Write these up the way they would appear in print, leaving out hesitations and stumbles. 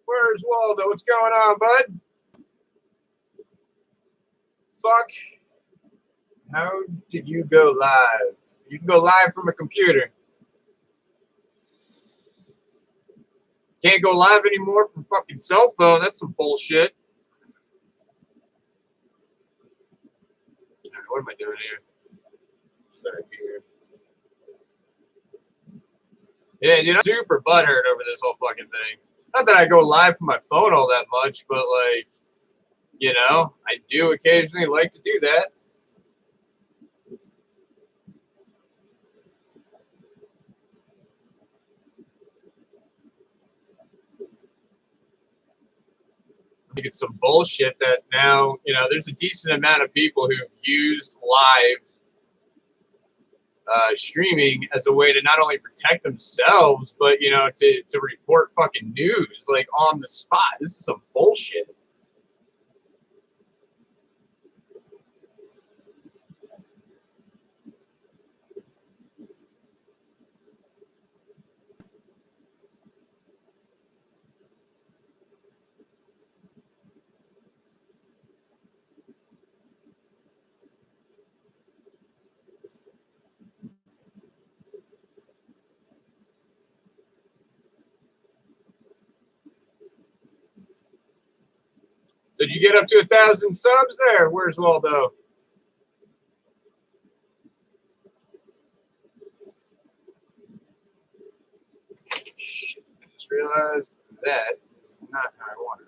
Where's Waldo? What's going on, bud? Fuck. How did you go live? You can go live from a computer. Can't go live anymore from fucking cell phone. That's some bullshit. All right, what am I doing here? Start here. Yeah, dude, I'm super butthurt over this whole fucking thing. Not that I go live from my phone all that much, but like, you know, I do occasionally like to do that. I think it's some bullshit that now, you know, there's a decent amount of people who've used live streaming as a way to not only protect themselves, but, you know, to report fucking news, like, on the spot. This is some bullshit. So did you get up to 1,000 subs there? Where's Waldo? Shit, I just realized that is not how I want it.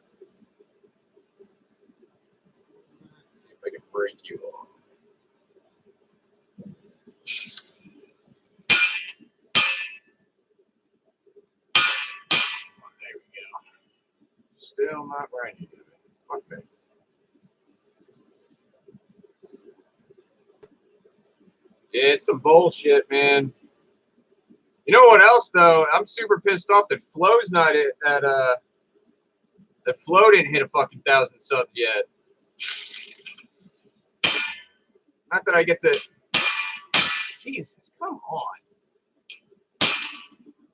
Let's see if I can break you off. There we go. Still not where I needed it. Okay. Yeah, it's some bullshit, man. You know what else though? I'm super pissed off that Flo's not at that Flo didn't hit a fucking 1,000 subs yet. Not that I get to. Jesus, come on.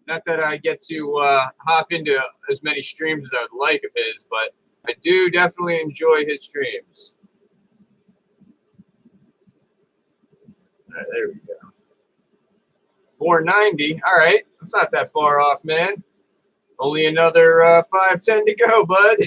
Not that I get to hop into as many streams as I would like of his, but I do definitely enjoy his streams. All right, there we go. 490. All right, that's not that far off, man. Only another 510 to go, bud.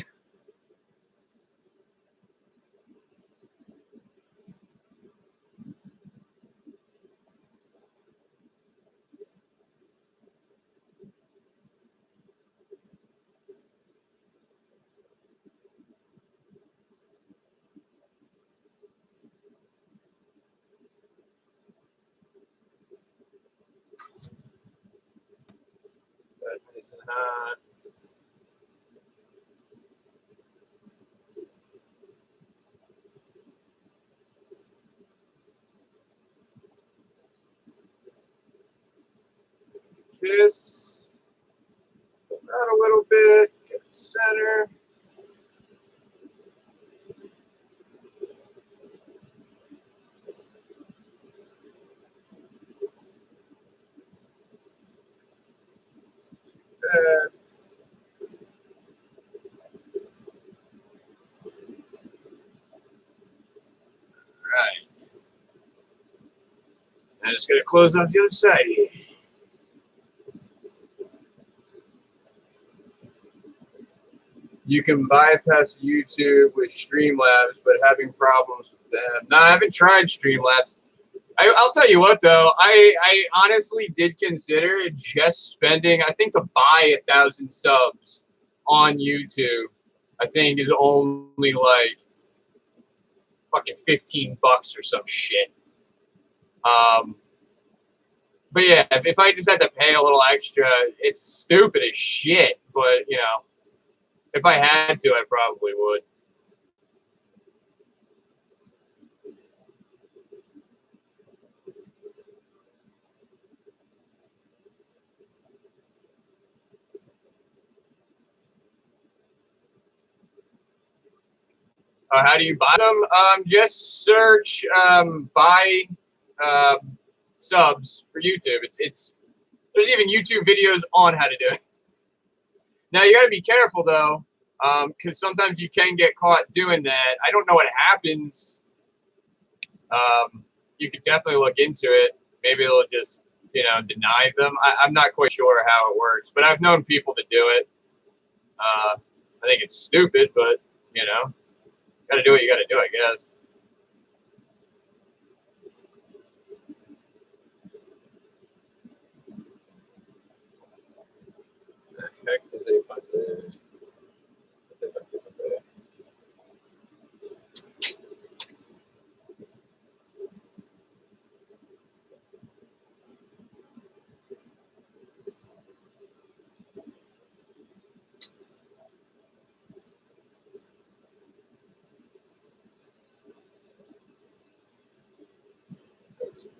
Nice and hot. Kiss. Out a little bit. Get the center. Good. Right. I'm just going to close off the other side here. You can bypass YouTube with Streamlabs, but having problems with them. No, I haven't tried Streamlabs. I'll tell you what, though. I honestly did consider just spending, I think, to buy 1,000 subs on YouTube, I think, is only like fucking $15 or some shit. But yeah, if I just had to pay a little extra, it's stupid as shit. But, you know, if I had to, I probably would. How do you buy them? Just search buy subs for YouTube. It's there's even YouTube videos on how to do it. Now you got to be careful though, because sometimes you can get caught doing that. I don't know what happens. You could definitely look into it. Maybe it'll just deny them. I'm not quite sure how it works, but I've known people to do it. I think it's stupid, but got to do what you got to do, I guess. Heck is a button.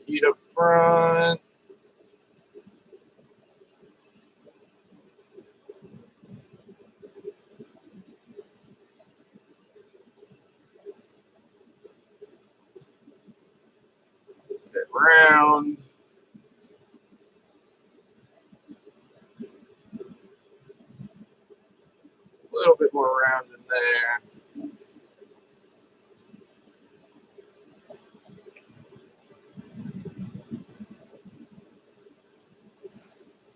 Heat up front. Round. A little bit more round in there.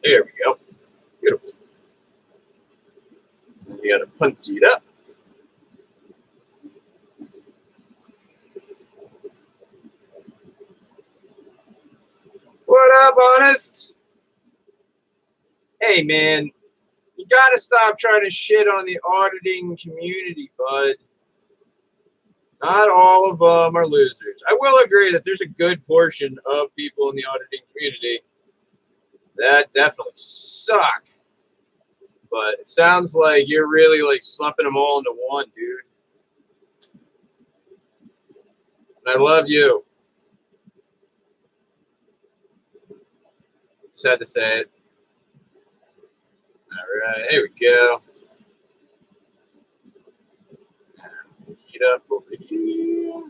There we go. Beautiful. You gotta punch it up. What up, Honest? Hey, man. You gotta stop trying to shit on the auditing community, bud. Not all of them are losers. I will agree that there's a good portion of people in the auditing community that definitely suck. But it sounds like you're really like slumping them all into one, dude. And I love you. Just had to say it. All right, here we go. Heat up over here.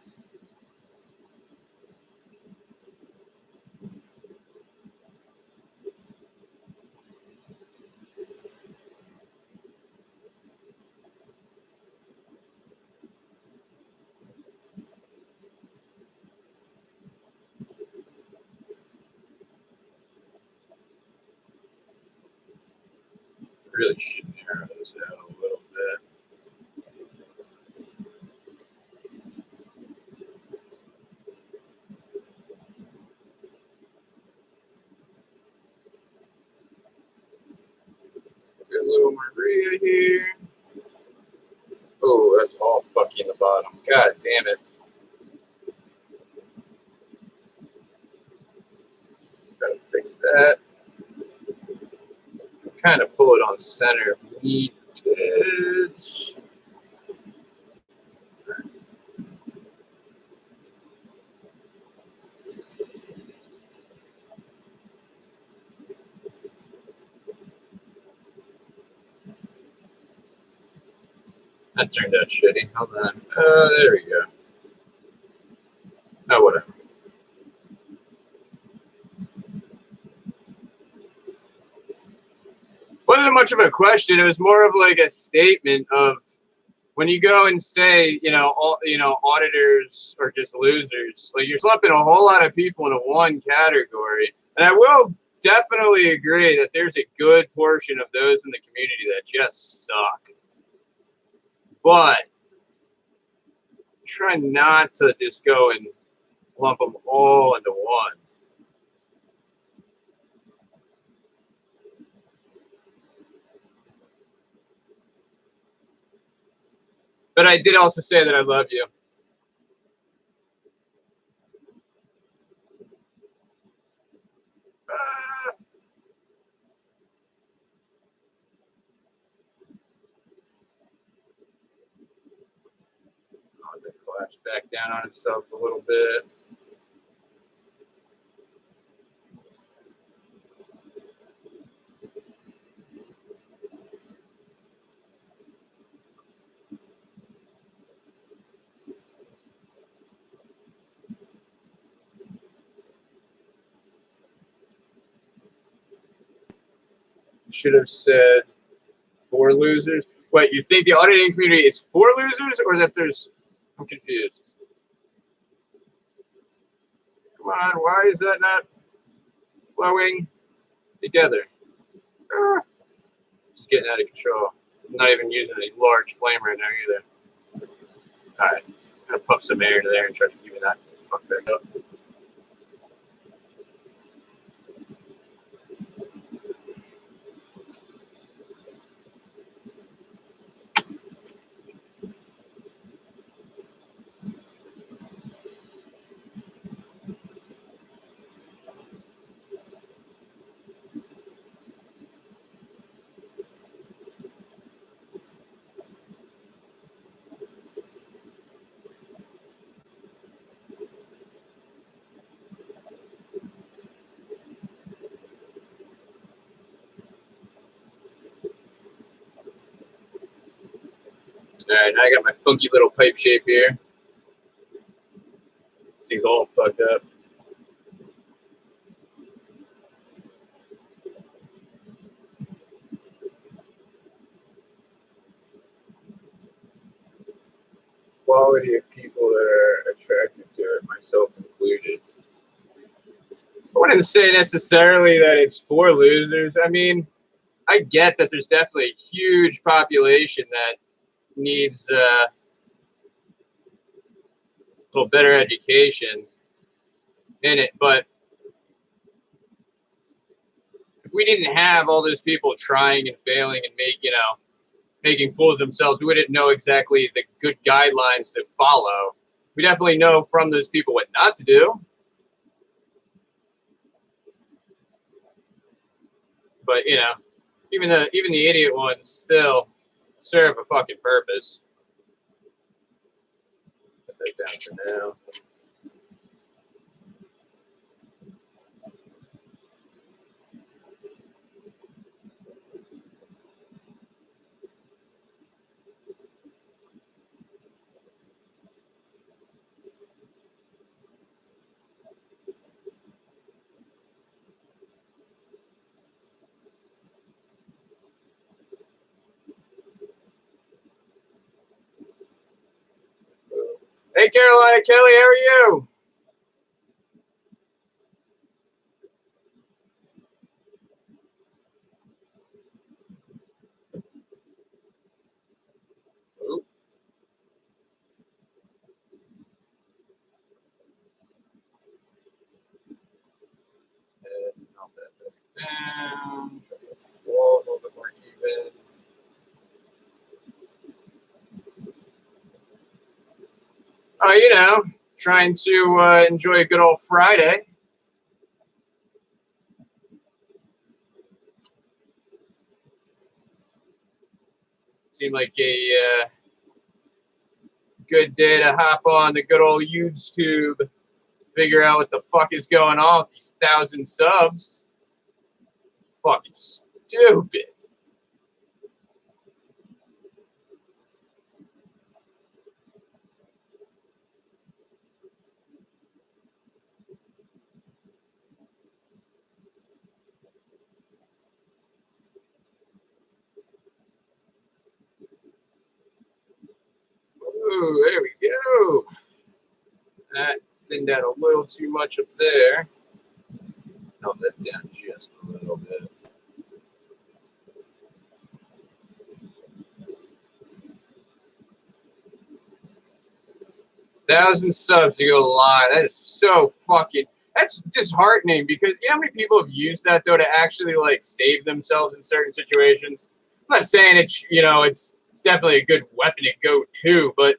Really should narrow this out a little bit. Get a little Maria here. Oh, that's all fucking the bottom. God damn it. Gotta fix that. Kind of pull it on center if needed. That turned out shitty. Hold on. There we go. Oh, whatever. Wasn't much of a question. It was more of like a statement of when you go and say, auditors are just losers. Like you're slumping a whole lot of people into one category. And I will definitely agree that there's a good portion of those in the community that just suck. But try not to just go and lump them all into one. But I did also say that I love you. Oh, it collapsed back down on itself a little bit. should have said 4 losers. Wait, you think the auditing community is 4 losers, or that there's? I'm confused. Come on, why is that not flowing together? It's getting out of control. I'm not even using a large flame right now either. All right, I'm gonna pump some air into there and try to even that fuck back up. All right, now I got my funky little pipe shape here. This thing's all fucked up. Quality of people that are attracted to it, myself included. I wouldn't say necessarily that it's for losers. I mean, I get that there's definitely a huge population that needs a little better education in it, but if we didn't have all those people trying and failing and making fools of themselves, we wouldn't know exactly the good guidelines to follow. We definitely know from those people what not to do. But even the idiot ones still serve a fucking purpose. Put that down for now. Hey, Carolina Kelly, how are you? Oop. And knock that back down. Try to get these walls a little bit more even. Trying to enjoy a good old Friday. Seemed like a good day to hop on the good old YouTube, figure out what the fuck is going on with these 1,000 subs. Fucking stupid. Ooh, there we go. That thinned out a little too much up there. Melt that down just a little bit. Thousand subs to go live. That is so fucking. That's disheartening because you know how many people have used that though to actually like save themselves in certain situations. I'm not saying it's definitely a good weapon to go to, but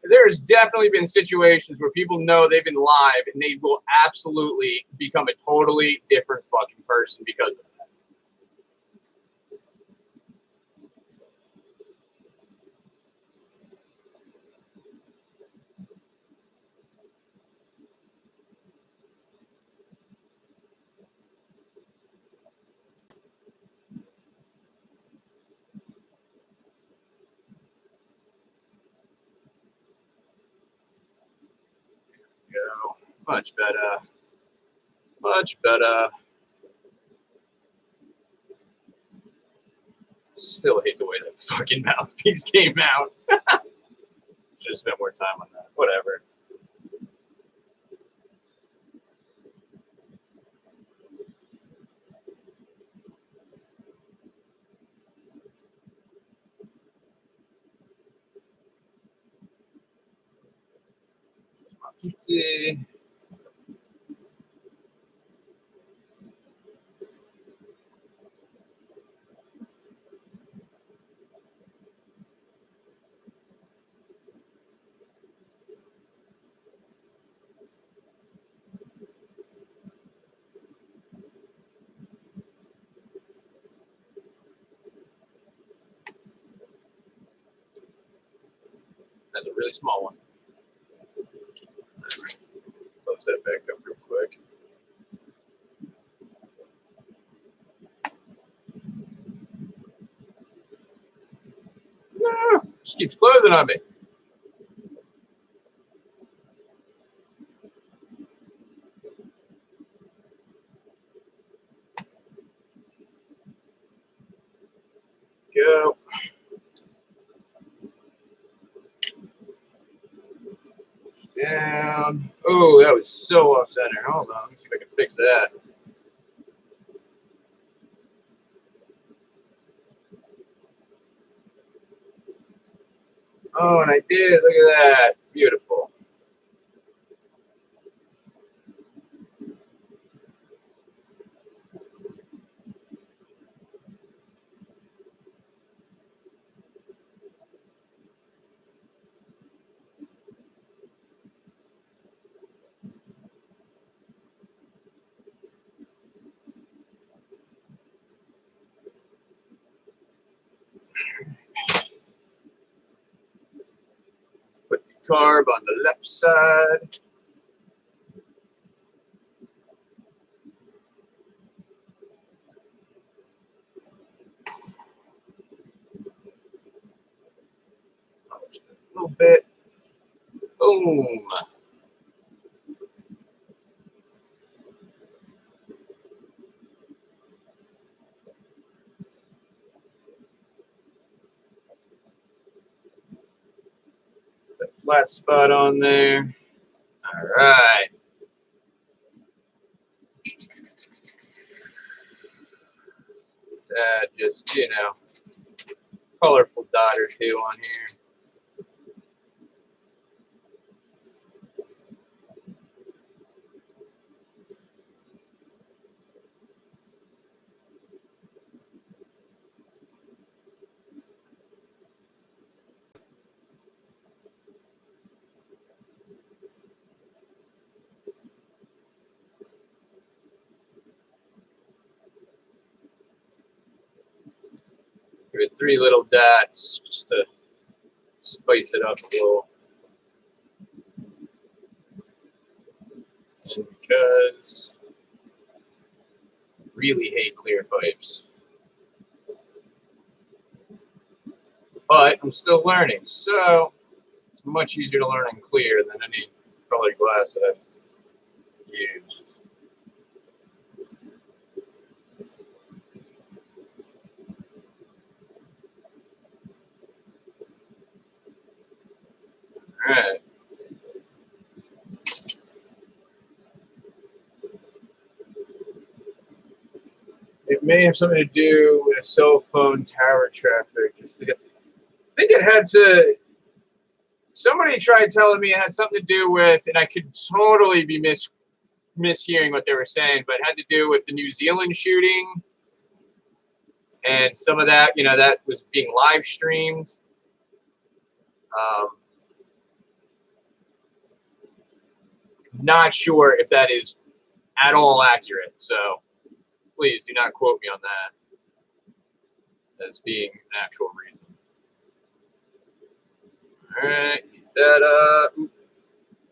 there's definitely been situations where people know they've been live and they will absolutely become a totally different fucking person because of that. Go. Much better. Much better. still hate the way that fucking mouthpiece came out. Should have spent more time on that. Whatever. Pizza. That's a really small one. Close that back up real quick. No, she keeps closing on me. Go. Down. Oh, that was so off center. Hold on. Let me see if I can fix that. Oh, and I did. Look at that. Beautiful. Put the carb on the left side. A little bit. Boom. That flat spot on there. All right. Just, you know, colorful dot or two on here. Give it 3 little dots just to spice it up a little. And because I really hate clear pipes. But I'm still learning, so it's much easier to learn in clear than any colored glass that I've used. All right. It may have something to do with cell phone tower traffic. I think it had to. Somebody tried telling me it had something to do with, and I could totally be mishearing what they were saying, but it had to do with the New Zealand shooting and some of that, you know, that was being live streamed. Not sure if that is at all accurate, so please do not quote me on that as being an actual reason. All right, heat that up. A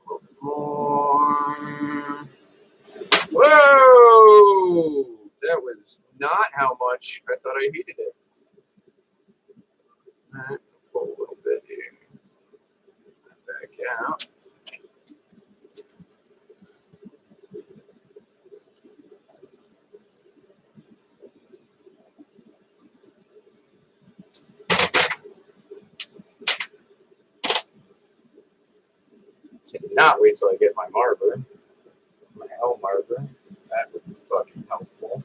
little bit more. Whoa! That was not how much I thought I heated it. All right, pull a little bit here. Back out. Cannot wait till I get my marber. My L marber. That would be fucking helpful.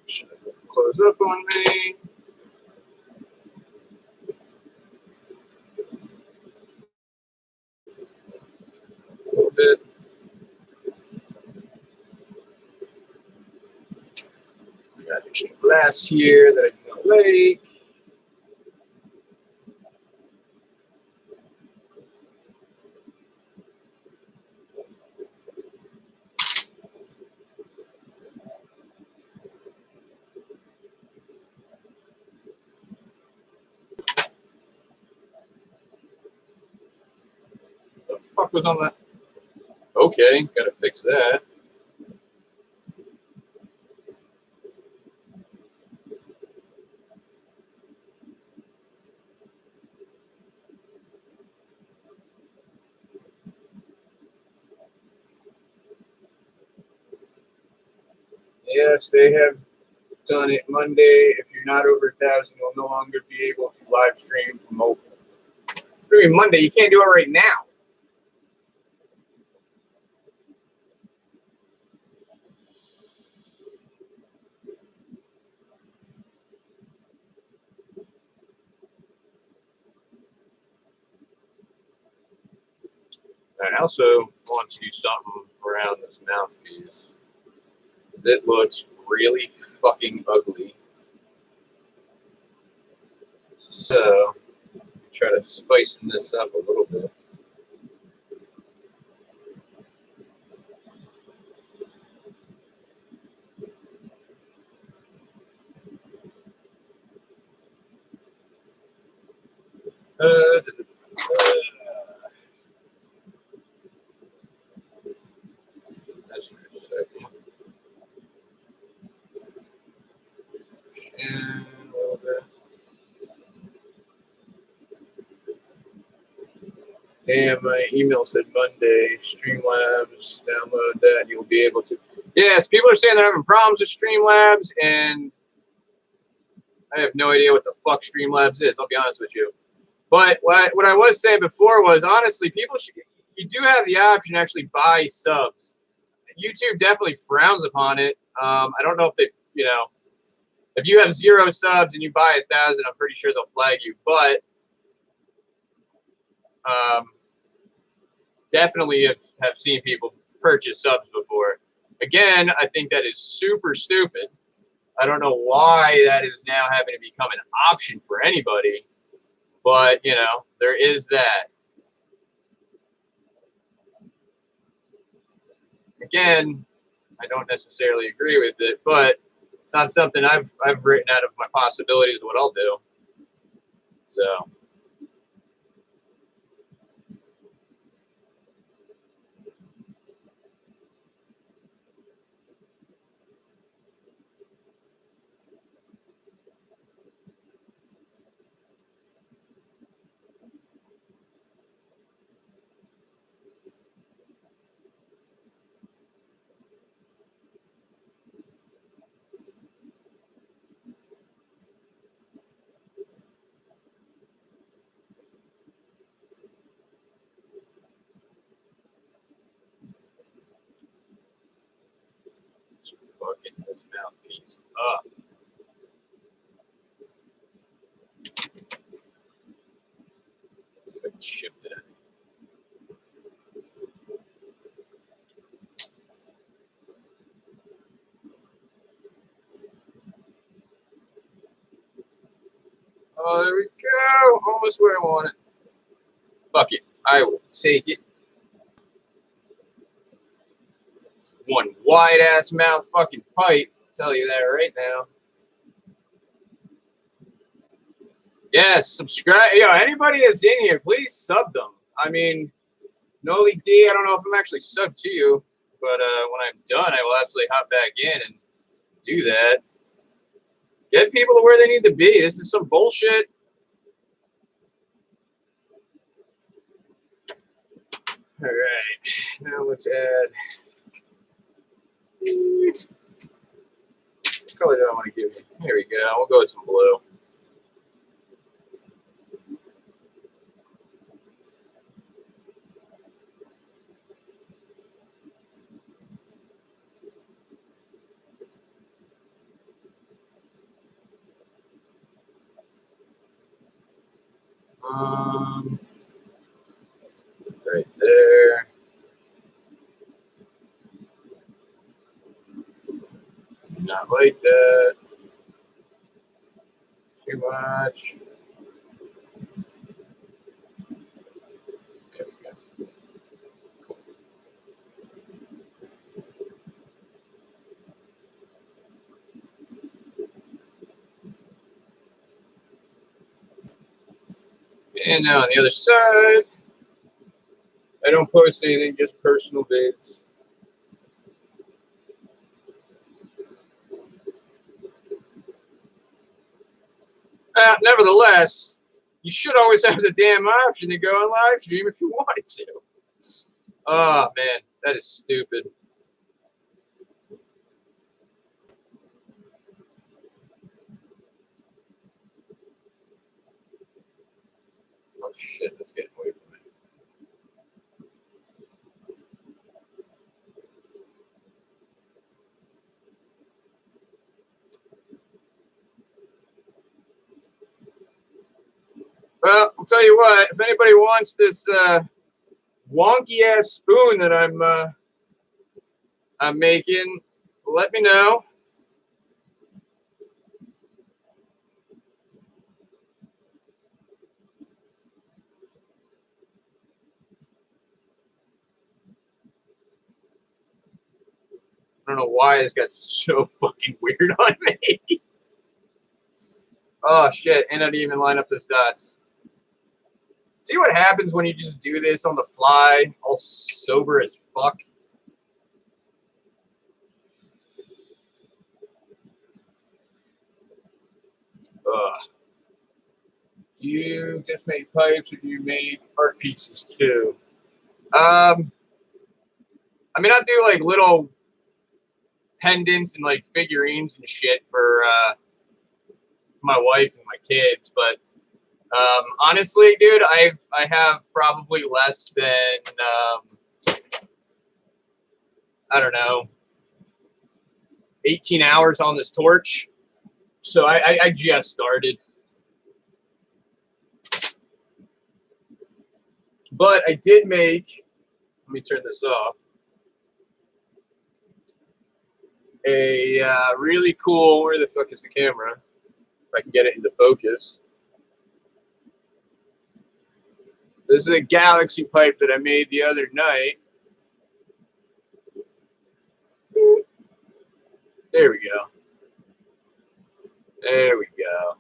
Should close up on me. A little bit. I got extra glass here that I can lake. The fuck was on that? Okay, gotta fix that. Yes, they have done it Monday. If you're not over 1,000, you'll no longer be able to live stream from mobile. What do you mean Monday? You can't do it right now. And I also want to do something around this mouthpiece. It looks really fucking ugly. So, try to spice this up a little bit. That's for a second. And a little bit. Damn, my email said Monday. Streamlabs, download that. You'll be able to. Yes, people are saying they're having problems with Streamlabs, and I have no idea what the fuck Streamlabs is. I'll be honest with you. But what I was saying before was, honestly, people should. You do have the option to actually buy subs. YouTube definitely frowns upon it. I don't know if they, if you have 0 subs and you buy 1,000, I'm pretty sure they'll flag you. But definitely have seen people purchase subs before. Again, I think that is super stupid. I don't know why that is now having to become an option for anybody. But, there is that. Again, I don't necessarily agree with it, but it's not something I've written out of my possibilities of what I'll do. So. Fucking this mouthpiece up. Shifted it. Oh, there we go. Almost where I want it. Fuck it. I will take it. One wide ass mouth fucking pipe. I'll tell you that right now. Yes, subscribe. Anybody that's in here, please sub them. I mean, Noli D, I don't know if I'm actually subbed to you, but when I'm done, I will absolutely hop back in and do that. Get people to where they need to be. This is some bullshit. All right, now let's add. What color do I want to give you? Here we go. We'll go with some blue. Right there. Not like that. Too much. There we go. And now on the other side, I don't post anything, just personal vids. Nevertheless, you should always have the damn option to go on live stream if you wanted to. Oh, man, that is stupid. Oh, shit, that's getting away from me. Well, I'll tell you what, if anybody wants this wonky ass spoon that I'm making, let me know. I don't know why this got so fucking weird on me. Oh shit, and I didn't even line up those dots. See what happens when you just do this on the fly, all sober as fuck? Ugh. Do you just make pipes or do you make art pieces too? I mean, I do like little pendants and like figurines and shit for my wife and my kids, but honestly, dude, I have probably less than I don't know, 18 hours on this torch, so I just started. But I did make. Let me turn this off. A really cool. Where the fuck is the camera? If I can get it into focus. This is a galaxy pipe that I made the other night. There we go. There we go.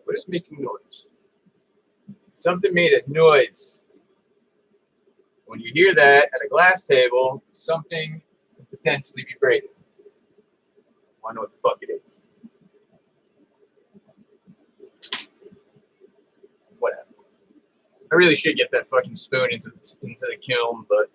What is making noise? Something made a noise. When you hear that at a glass table, something could potentially be breaking. I want to know what the fuck it is. Whatever. I really should get that fucking spoon into the kiln, but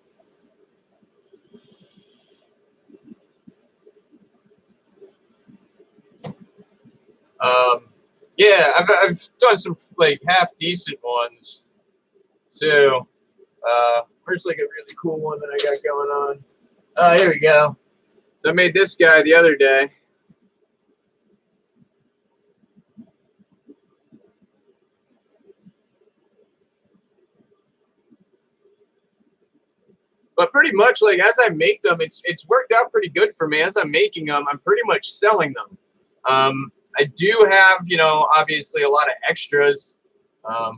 yeah, I've done some like half decent ones too. Where's like a really cool one that I got going on? Oh, here we go. So I made this guy the other day. But pretty much like as I make them, it's worked out pretty good for me. As I'm making them, I'm pretty much selling them. I do have, you know, obviously a lot of extras. I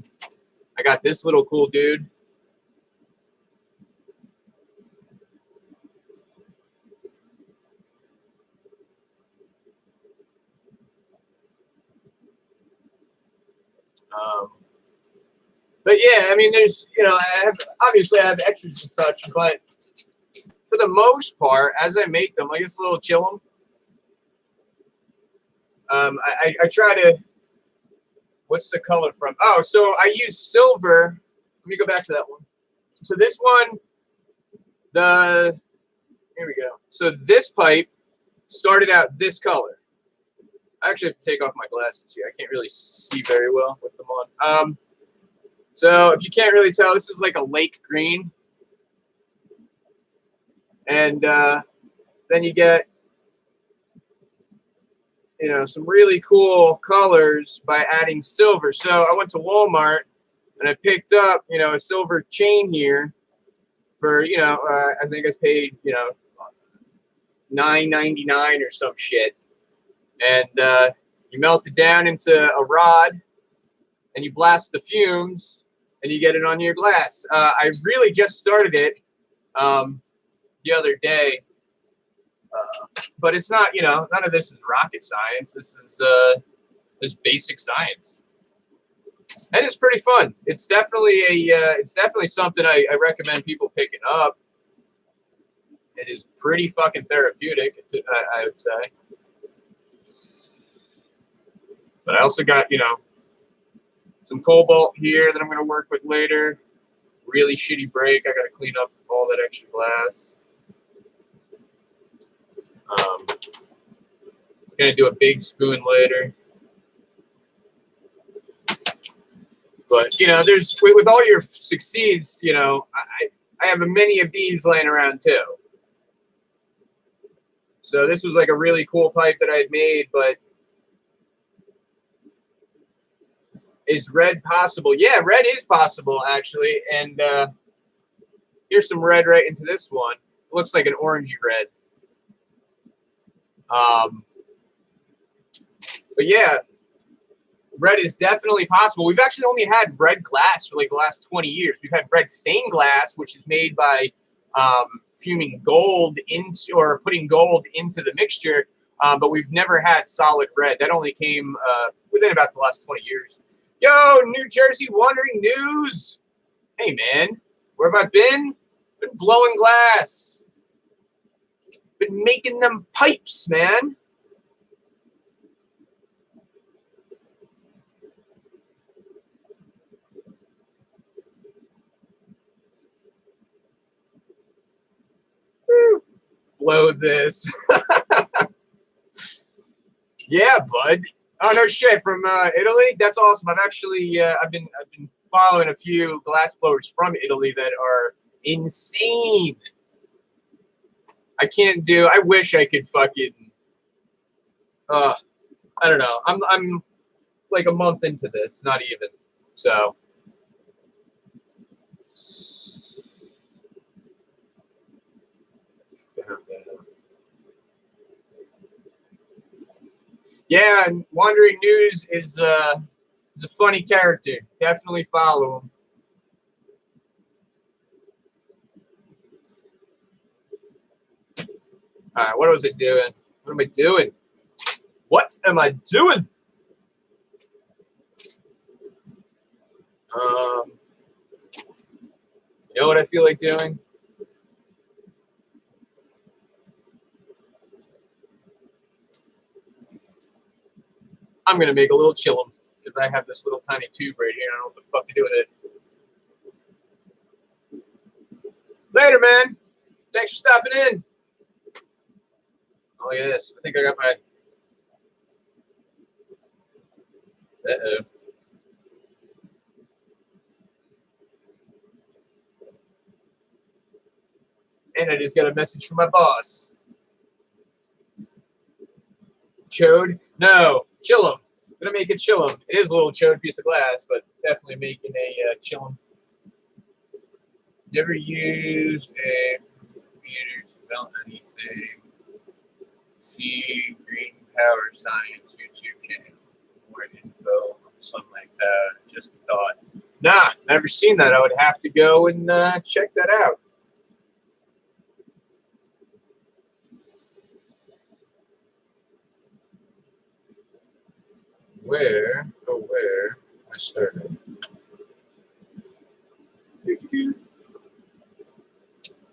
got this little cool dude. But yeah, I mean, there's, you know, I have extras and such, but for the most part, as I make them, I just a little chill them. I try to. What's the color from? Oh, so I use silver. Let me go back to that one. So this one, here we go. So this pipe started out this color. I actually have to take off my glasses here. I can't really see very well with them on. So if you can't really tell, this is like a lake green. And then you get, you know, some really cool colors by adding silver. So I went to Walmart and I picked up, you know, a silver chain here for, you know, I think I paid, you know, $9.99 or some shit. And you melt it down into a rod and you blast the fumes and you get it on your glass. I really just started it the other day. But it's not, you know, none of this is rocket science. This is just basic science, and it's pretty fun. It's definitely it's definitely something I recommend people picking up. It is pretty fucking therapeutic, I would say. But I also got, you know, some cobalt here that I'm going to work with later. Really shitty break. I got to clean up all that extra glass. Gonna do a big spoon later, but you know, there's with all your succeeds, you know, I have many of these laying around too. So this was like a really cool pipe that I had made, but is red possible? Yeah, red is possible actually, and here's some red right into this one. It looks like an orangey red. But yeah, red is definitely possible. We've actually only had red glass for like the last 20 years. We've had red stained glass, which is made by fuming gold into or putting gold into the mixture, but we've never had solid red. That only came within about the last 20 years. Yo, New Jersey Wandering News. Hey, man, where have I been? Been blowing glass. Been making them pipes, man. Blow this. Yeah, bud. Oh no shit, from Italy. That's awesome. I've actually I've been following a few glass blowers from Italy that are insane. I wish I could fucking I don't know. I'm like a month into this, not even. So yeah, and Wandering News is a funny character. Definitely follow him. All right, what was I doing? What am I doing? What am I doing? You know what I feel like doing? I'm gonna make a little chillum because I have this little tiny tube right here. I don't know what the fuck to do with it. Later, man. Thanks for stopping in. Oh yes, I think I got my. Uh-oh. And I just got a message from my boss. Chode? No, chillum. I'm gonna make a chillum. It is a little chode piece of glass, but definitely making a chillum. Never used a meter to melt anything. See Green Power Science YouTube channel. More info, something like that. Just a thought. Nah, never seen that. I would have to go and check that out. Where I started.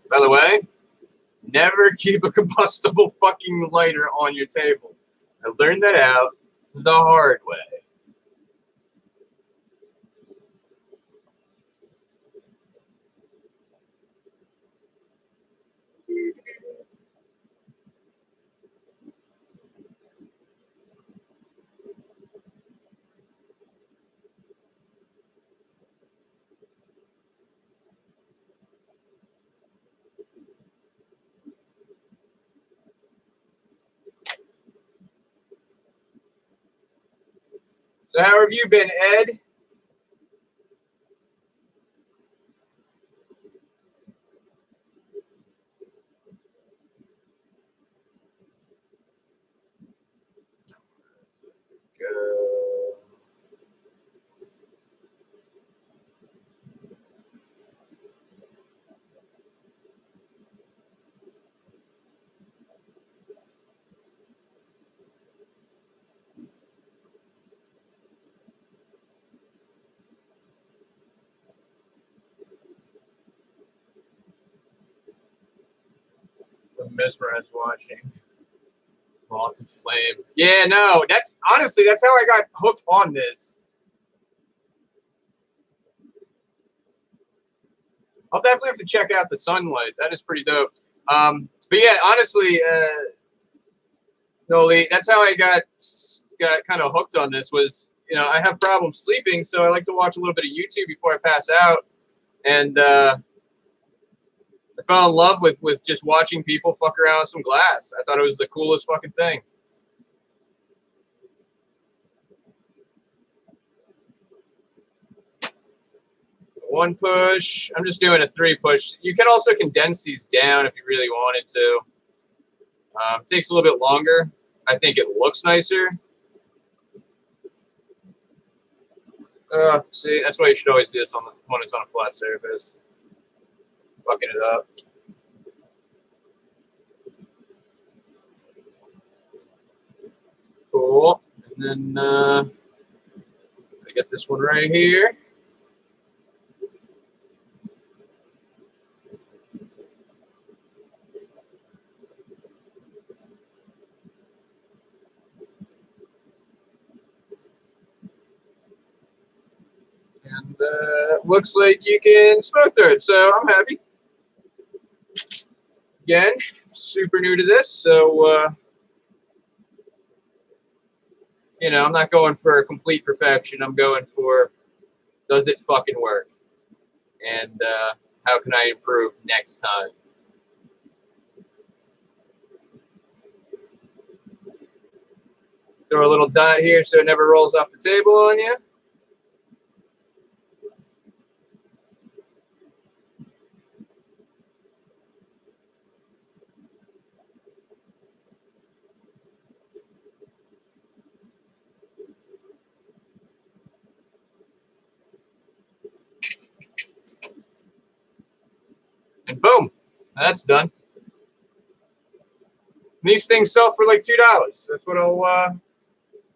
By the way, Never keep a combustible fucking lighter on your table. I learned that out the hard way. So how have you been, Ed? The mesmerized watching. Moth and Flame. Yeah, no, that's honestly, that's how I got hooked on this. I'll definitely have to check out the Sunlight. That is pretty dope. But yeah, honestly, Noli, that's how I got kind of hooked on this. Was, you know, I have problems sleeping, so I like to watch a little bit of YouTube before I pass out, and I fell in love with just watching people fuck around with some glass. I thought it was the coolest fucking thing. One push. I'm just doing a 3 push. You can also condense these down if you really wanted to. It takes a little bit longer. I think it looks nicer. See, that's why you should always do this on when it's on a flat surface. Fucking it up. Cool. And then I get this one right here. And looks like you can smoke through it, so I'm happy. Again, super new to this, so you know, I'm not going for complete perfection. I'm going for, does it fucking work? And how can I improve next time? Throw a little dot here so it never rolls off the table on you. And boom, that's done. And these things sell for like $2. That's what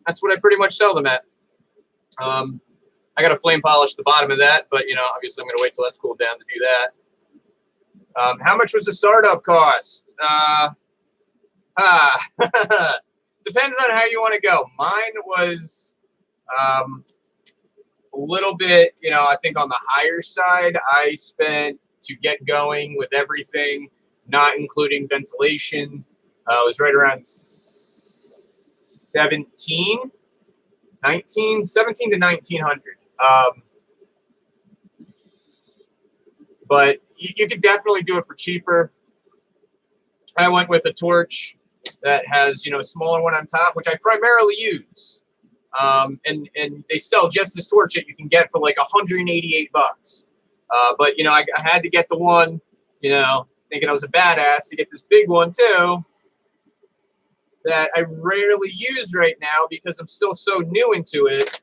that's what I pretty much sell them at. I got to flame polish the bottom of that, but you know, obviously I'm gonna wait till that's cooled down to do that. How much was the startup cost? Depends on how you want to go. Mine was a little bit, you know, I think on the higher side. I spent to get going with everything, not including ventilation. It was right around 17 to 1900. But you could definitely do it for cheaper. I went with a torch that has, you know, a smaller one on top, which I primarily use. And they sell just this torch that you can get for like $188. But you know, I had to get the one, you know, thinking I was a badass, to get this big one too, that I rarely use right now because I'm still so new into it.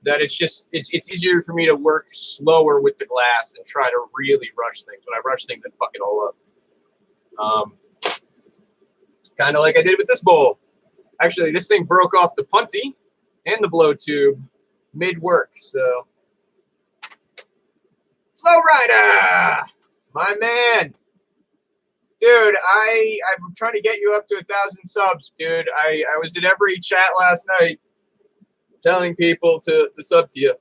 That it's easier for me to work slower with the glass and try to really rush things. When I rush things, I fuck it all up. Kind of like I did with this bowl. Actually, this thing broke off the punty and the blow tube mid-work. So, Flow Rider, my man. Dude, I'm trying to get you up to 1,000 subs, dude. I was in every chat last night telling people to sub to you.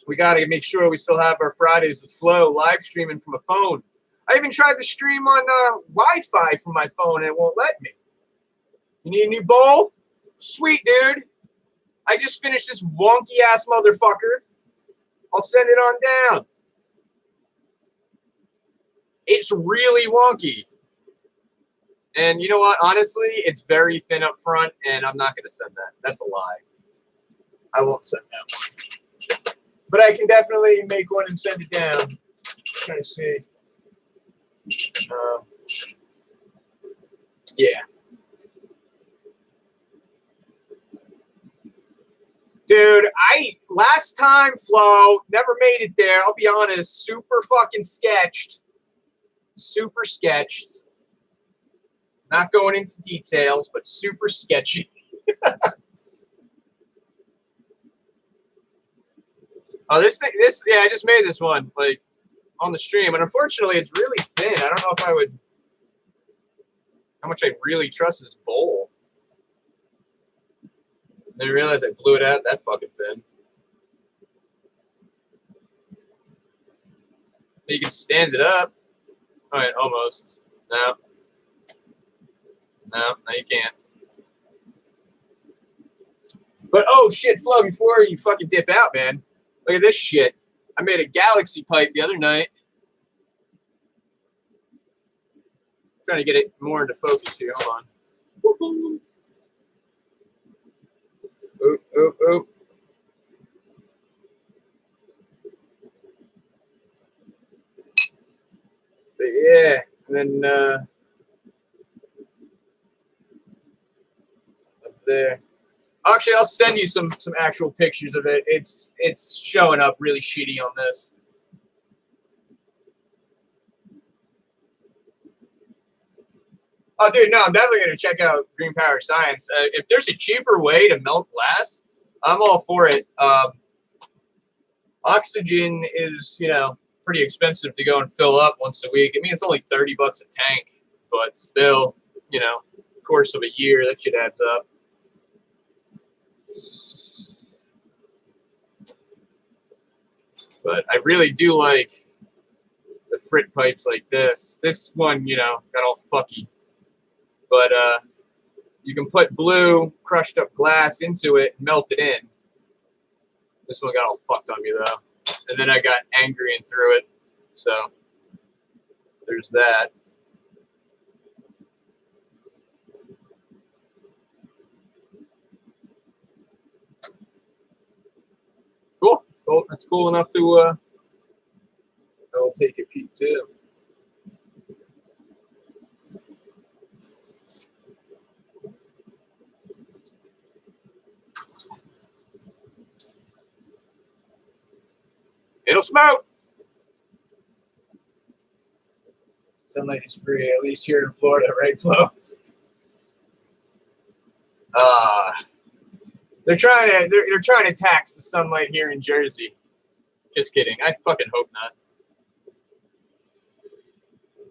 We got to make sure we still have our Fridays with Flow live streaming from a phone. I even tried to stream on Wi-Fi from my phone and it won't let me. You need a new bowl? Sweet, dude. I just finished this wonky ass motherfucker. I'll send it on down. It's really wonky. And you know what? Honestly, it's very thin up front, and I'm not going to send that. That's a lie. I won't send that one. But I can definitely make one and send it down. I'm trying to see. Yeah. Dude, last time, Flo, never made it there. I'll be honest, super fucking sketched. Super sketched. Not going into details, but super sketchy. Oh, yeah, I just made this one, like, on the stream, and unfortunately, it's really thin. I don't know if I would, how much I really trust this bowl. And then I realized I blew it out that fucking thin. You can stand it up. All right, almost. No, you can't. But, oh, shit, Flo, before you fucking dip out, man, look at this shit. I made a galaxy pipe the other night. I'm trying to get it more into focus here. Hold on. Oop, oop, oop. But yeah, and then up there. Actually, I'll send you some actual pictures of it. It's showing up really shitty on this. Oh, dude, no, I'm definitely going to check out Green Power Science. If there's a cheaper way to melt glass, I'm all for it. Oxygen is, pretty expensive to go and fill up once a week. I mean, it's only $30 a tank, but still, course of a year, that shit adds up. But I really do like the frit pipes like this. This one, got all fucky. But you can put blue crushed up glass into it and melt it in. This one got all fucked on me though. And then I got angry and threw it. So there's that. Cool. So it's cool enough to I'll take a peek too. It'll smoke. Sunlight is free, at least here in Florida, right, Flo? They're trying to tax the sunlight here in Jersey. Just kidding. I fucking hope not.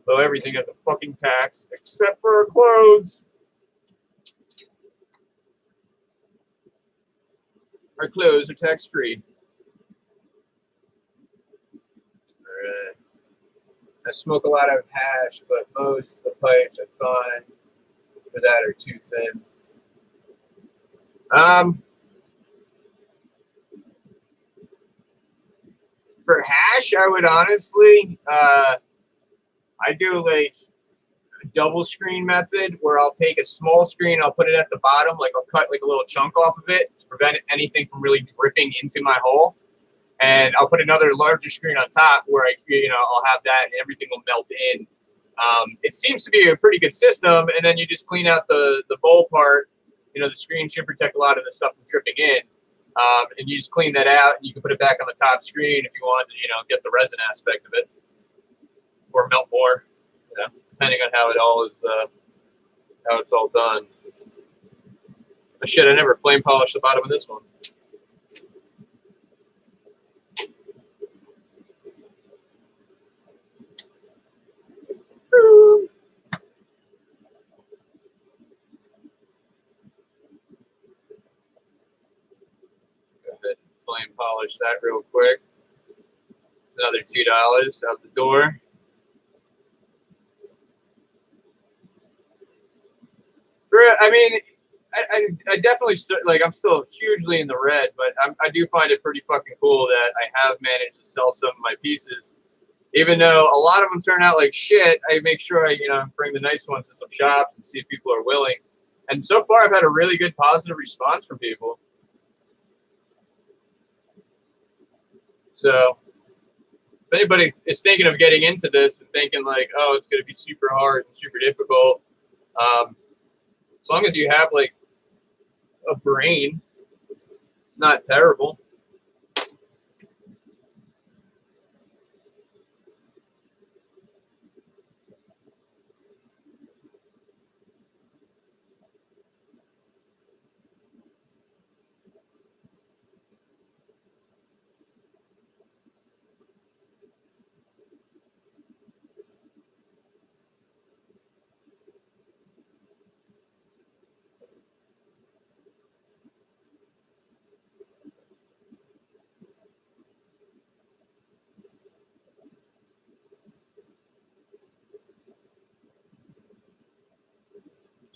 Though everything has a fucking tax except for our clothes. Our clothes are tax free. Alright. I smoke a lot of hash, but most of the pipes I find for that are too thin. For hash, I would honestly, I do like a double screen method where I'll take a small screen, I'll put it at the bottom, like I'll cut like a little chunk off of it to prevent anything from really dripping into my hole. And I'll put another larger screen on top where I'll have that and everything will melt in. It seems to be a pretty good system. And then you just clean out the bowl part. The screen should protect a lot of the stuff from dripping in. And you just clean that out and you can put it back on the top screen if you want to, get the resin aspect of it or melt more, depending on how it all is, how it's all done. Oh, shit, I never flame polished the bottom of this one. demolish that real quick. It's another $2 out the door. I mean, I definitely like. I'm still hugely in the red, but I do find it pretty fucking cool that I have managed to sell some of my pieces. Even though a lot of them turn out like shit, I make sure I bring the nice ones to some shops and see if people are willing. And so far, I've had a really good positive response from people. So if anybody is thinking of getting into this and thinking like, oh, it's going to be super hard and super difficult, as long as you have like a brain, it's not terrible.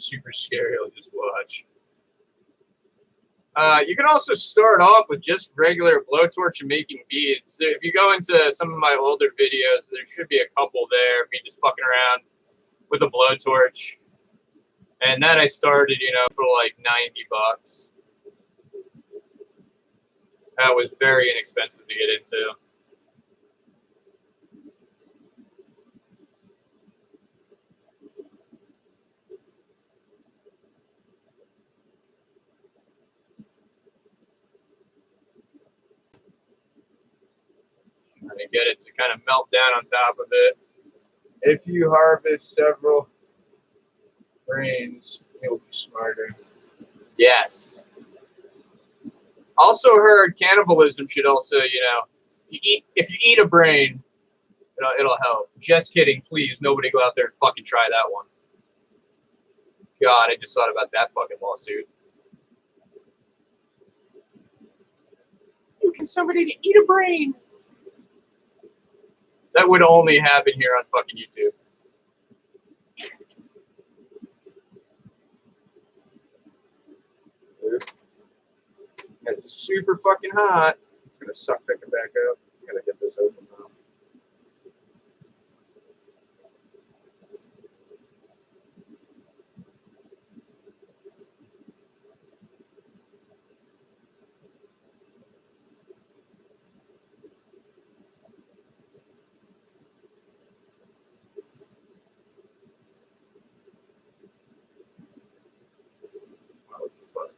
Super scary. I'll just watch. You can also start off with just regular blowtorch and making beads. So if you go into some of my older videos, there should be a couple there of me just fucking around with a blowtorch. And then I started, for like $90. That was very inexpensive to get into. Trying to get it to kind of melt down on top of it. If you harvest several grains, you'll be smarter. Yes. Also heard cannibalism should also, if you eat a brain, it'll help. Just kidding, please. Nobody go out there and fucking try that one. God, I just thought about that fucking lawsuit. You can somebody to eat a brain. That would only happen here on fucking YouTube. It's super fucking hot. It's gonna suck picking back up. I'm gonna get this open now. What the fuck?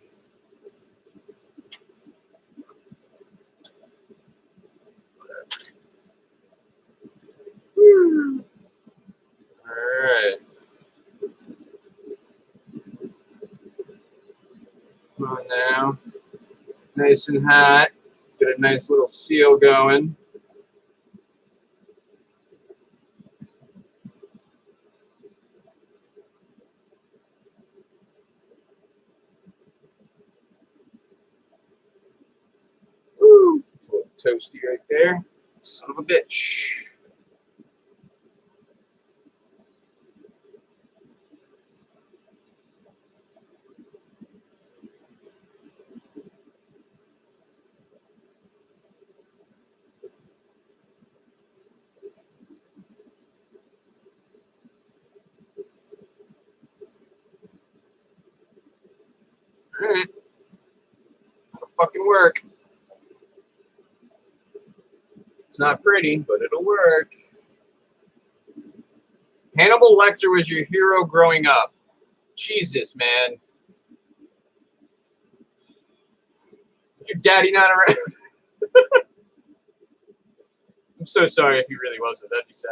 Woo. All right. Come on now. Nice and hot. Get a nice little seal going. Woo. It's a little toasty right there. Son of a bitch. All right. That'll fucking work. It's not pretty, but it'll work. Hannibal Lecter was your hero growing up. Jesus, man. Is your daddy not around? I'm so sorry if he really wasn't. That'd be sad.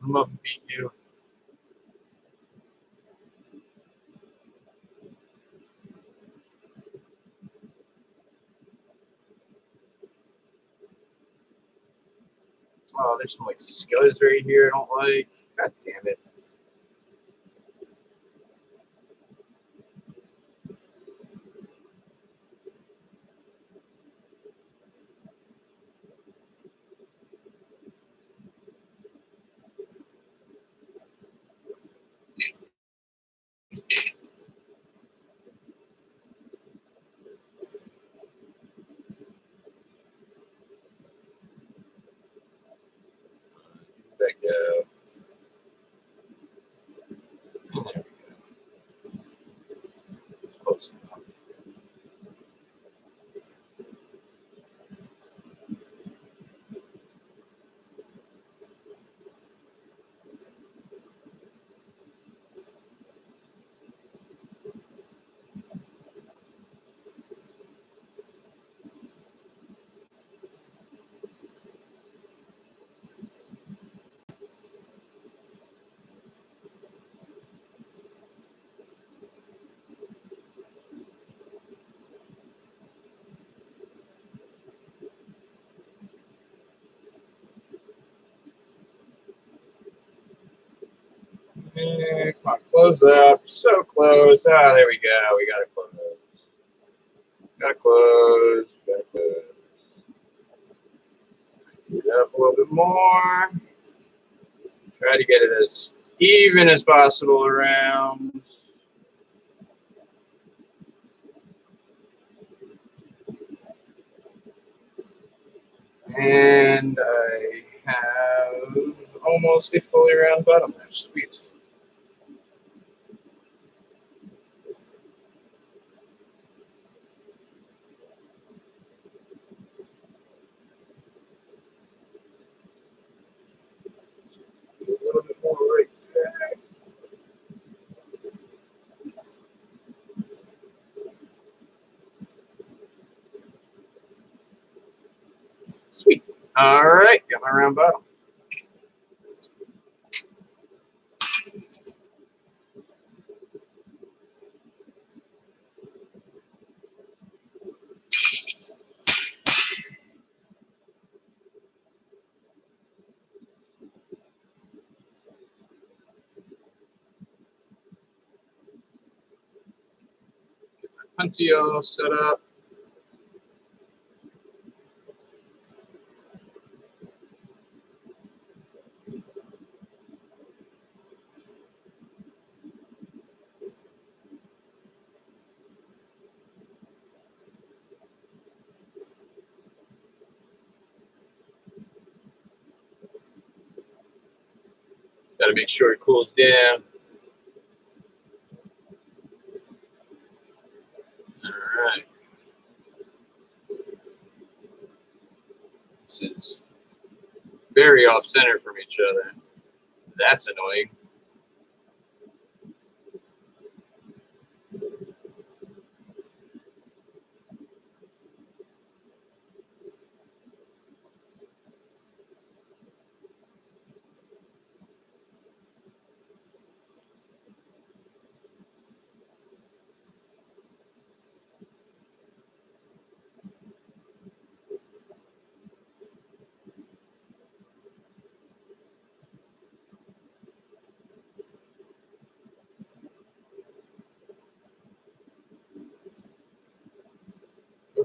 I'm gonna beat you. Oh, there's some like scuds right here I don't like. God damn it. Back up. There we go. It's close enough. Come on, close up. So close. Ah, there we go. We gotta close. Gotta close. Gotta close. Get up a little bit more. Try to get it as even as possible around. And I have almost a fully round bottom there. Sweet. A little bit more right there. Sweet. All right, got my round bottom. Puntio set up. Got to make sure it cools down. All right. This is very off center from each other. That's annoying.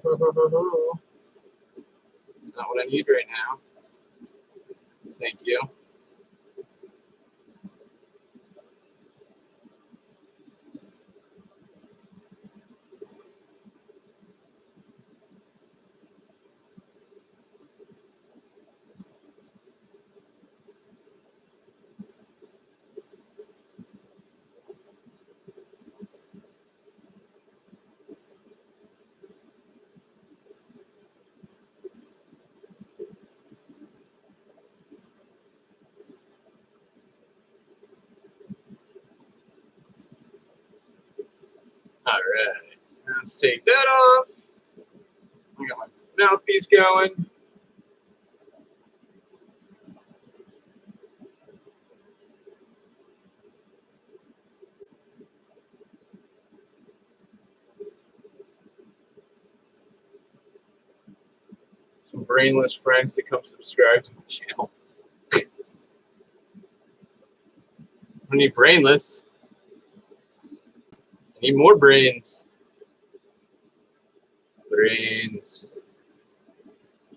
It's not what I need right now. Thank you. All right. Let's take that off. I got my mouthpiece going. Some brainless friends that come subscribe to the channel. I need brainless. I need more brains. Brains.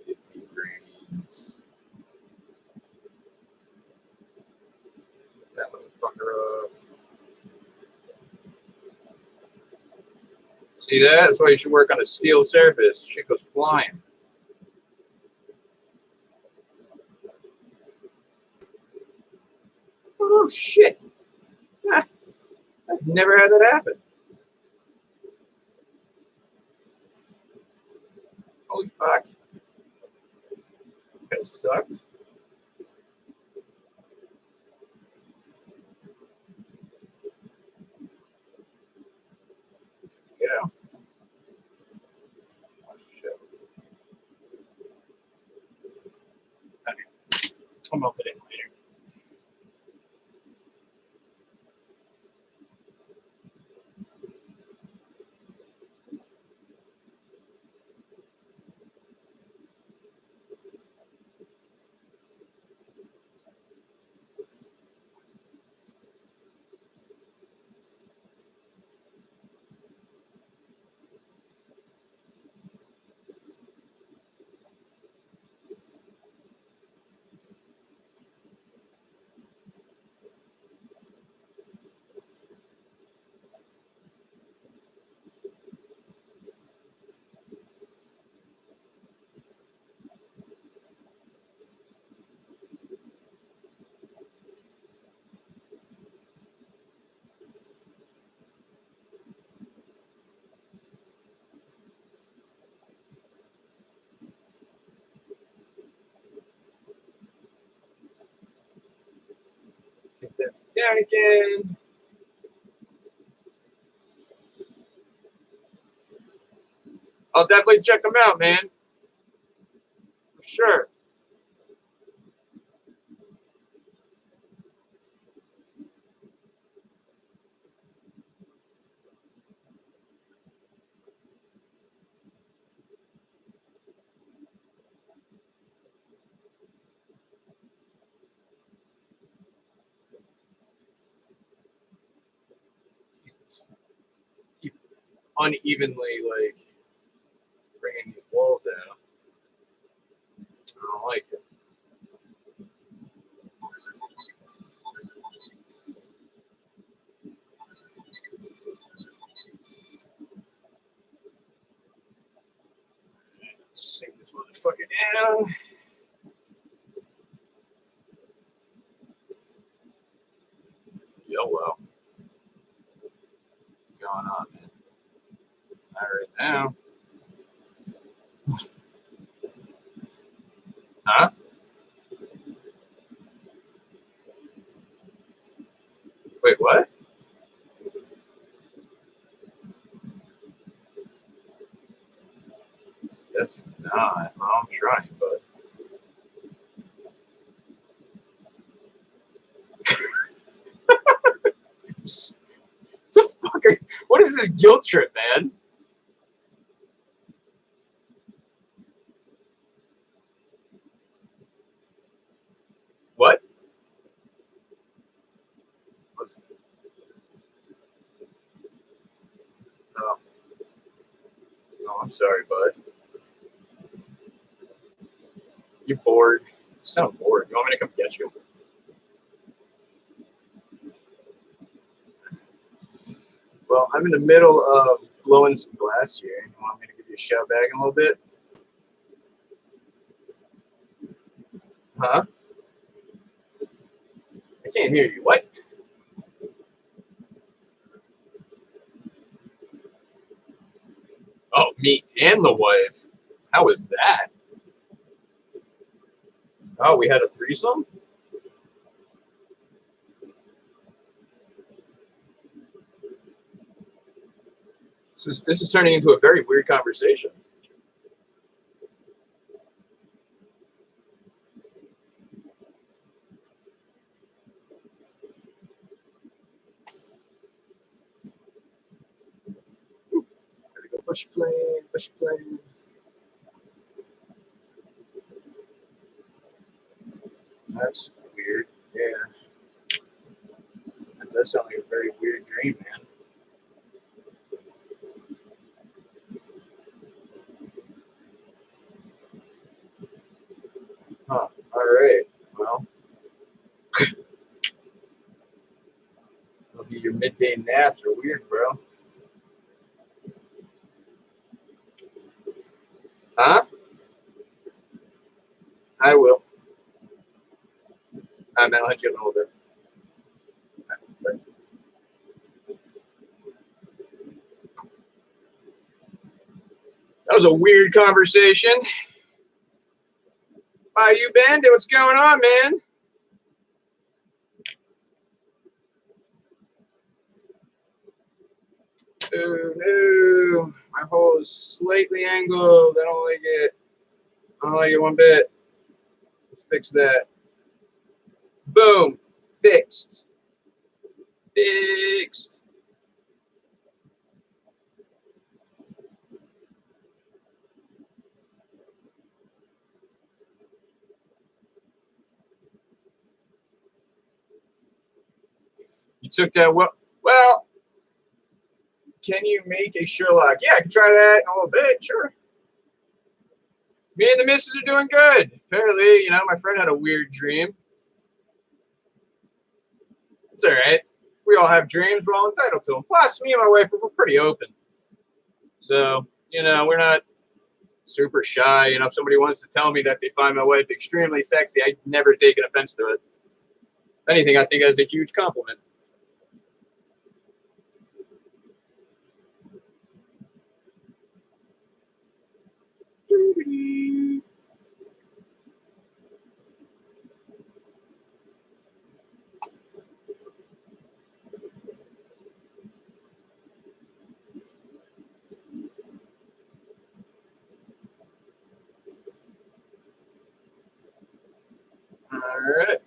Give me brains. That motherfucker up. See that? That's why you should work on a steel surface. Shit goes flying. Oh shit. Ah, I've never had that happen. Holy fuck. That sucked. Yeah. Oh shit. Okay. I'll melt it in later. Get this down again. I'll definitely check them out, man. For sure. Keep unevenly, like, bringing these walls out. I don't like it. Sink this motherfucker down. Yo, well. What's going on, man? Not right now. Huh? Wait, what? Guess not. Well, I'm trying, but. What the fuck are, what is this guilt trip, man? What? Oh, no, I'm sorry, bud. You bored? You sound bored. You want me to come get you? Well, I'm in the middle of blowing some glass here. You want me to give you a shout back in a little bit? Huh? I can't hear you. What? Oh, me and the wife. How is that? Oh, we had a threesome? This is turning into a very weird conversation. There we go. Push flame, push flame. That's weird. Yeah. That does sound like a very weird dream, man. Huh. All right. Well, your midday naps are weird, bro. Huh? I will. All right, man. I'll hit you up in a little bit. Right, that was a weird conversation. How you been? What's going on, man? Oh, no. My hole is slightly angled. I don't like it. I don't like it one bit. Let's fix that. Boom. Fixed. Fixed. You took that well, can you make a Sherlock? Yeah, I can try that in a little bit, sure. Me and the missus are doing good. Apparently, my friend had a weird dream. It's all right. We all have dreams. We're all entitled to them. Plus, me and my wife, we're pretty open. So, we're not super shy. If somebody wants to tell me that they find my wife extremely sexy, I'd never take an offense to it. If anything, I think that's a huge compliment. All right.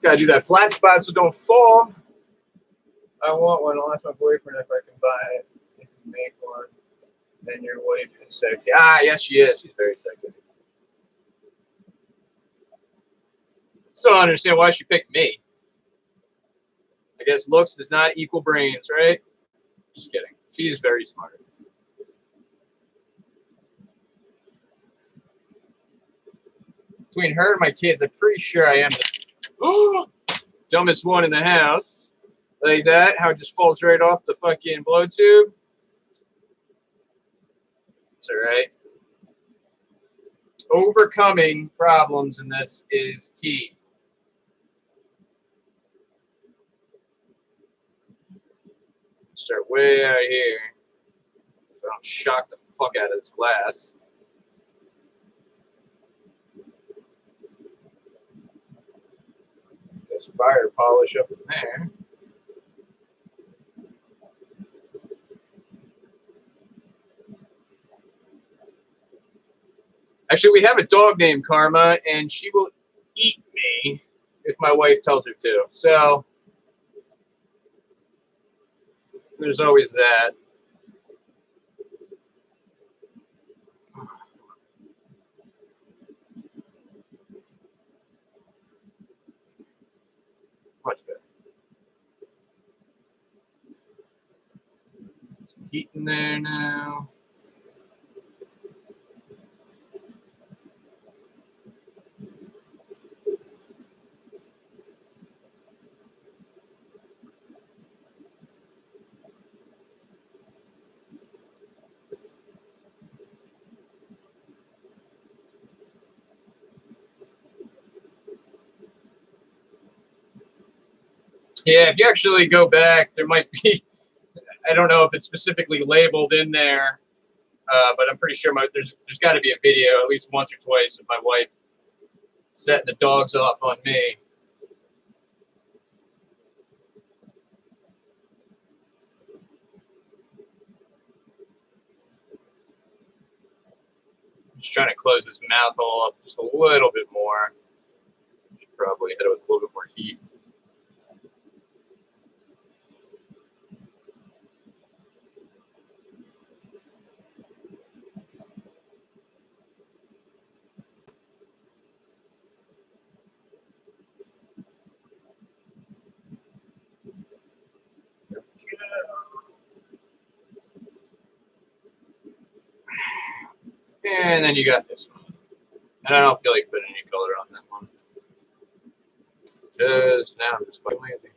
Gotta do that flat spot so don't fall. I want one. I'll ask my boyfriend if I can buy it. If you make one, then your wife is sexy. Yes, she is. She's very sexy. Still don't understand why she picked me. I guess looks does not equal brains, right? Just kidding. She's very smart. Between her and my kids, I'm pretty sure I am the dumbest one in the house. Like that, how it just falls right off the fucking blow tube. It's all right. Overcoming problems in this is key. Start way out here. So I don't shock the fuck out of this glass. Get some fire polish up in there. Actually, we have a dog named Karma, and she will eat me if my wife tells her to. So there's always that. Much better. Some heat in there now. Yeah, if you actually go back, there might be, I don't know if it's specifically labeled in there, but I'm pretty sure there's got to be a video at least once or twice of my wife setting the dogs off on me. Just trying to close this mouth hole up just a little bit more. Should probably hit it with a little bit more heat. And then you got this one. And I don't feel like putting any color on that one. Because now I'm just fucking lazy.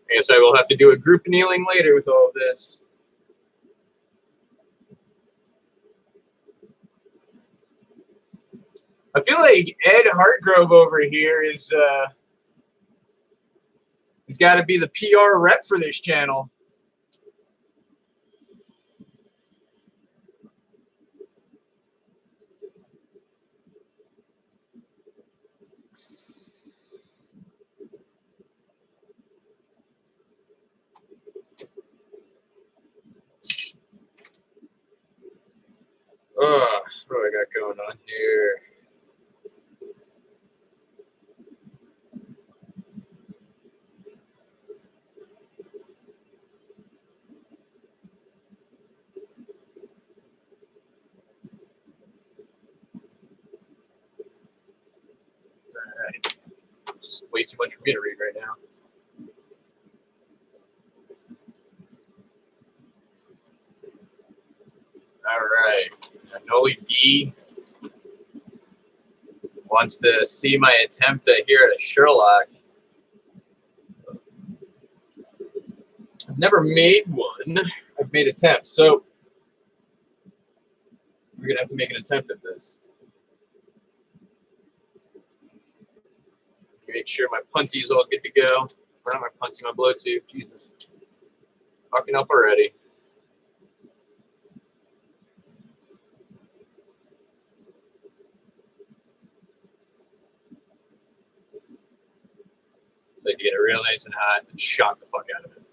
I guess I will have to do a group annealing later with all of this. I feel like Ed Hartgrove over here is he's got to be the PR rep for this channel. Ugh, what do I got going on here? Alright. It's way too much for me to read right now. Alright. Noli D wants to see my attempt here at a Sherlock. I've never made one. I've made attempts, so we're gonna have to make an attempt at this. Make sure my punty is all good to go. Or not my punty, my blow tube. Jesus. Fucking up already. So you get it real nice and hot and shock the fuck out of it.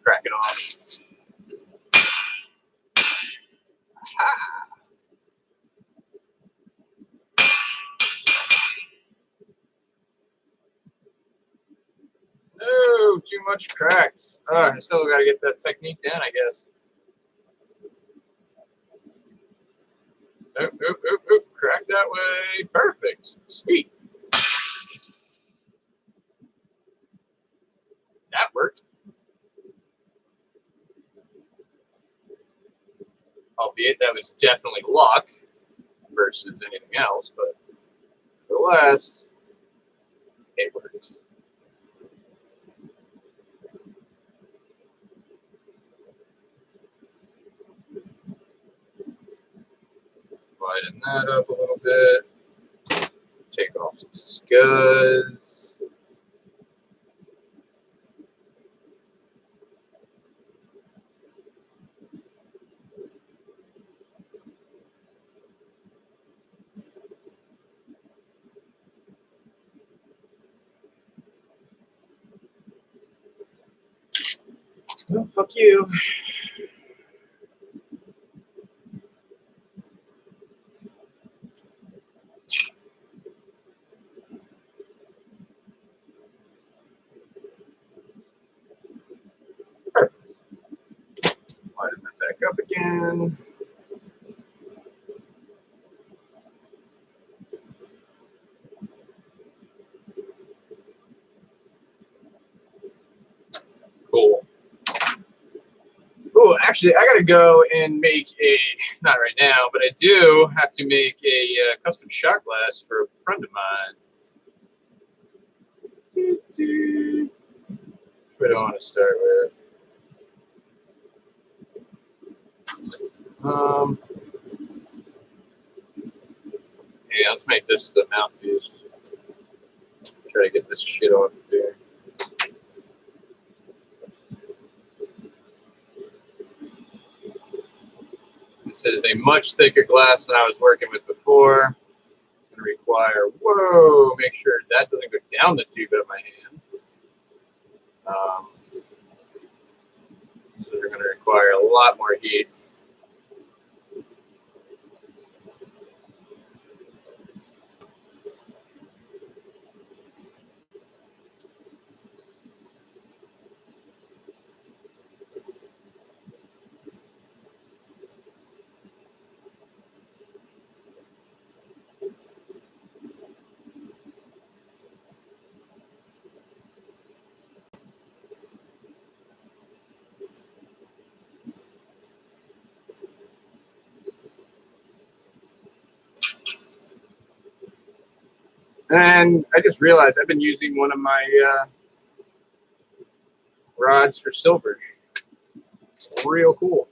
Crack it off. Ha! Oh, too much cracks. I still got to get that technique down, I guess. Oop, oop, oop, oop. Crack that way. Perfect. Sweet. That worked. Albeit that was definitely luck versus anything else, but nevertheless, it worked. Widen that up a little bit. Take off some scuds. Oh, fuck you. Widen that back up again. Cool. Oh, actually, I gotta go and make a, not right now, but I do have to make a custom shot glass for a friend of mine. What do I want to start with? Yeah, let's make this the mouthpiece. Try to get this shit off of here. This is a much thicker glass than I was working with before. It's going to require, whoa, make sure that doesn't go down the tube out of my hand. So they're going to require a lot more heat. And I just realized I've been using one of my rods for silver. Real cool.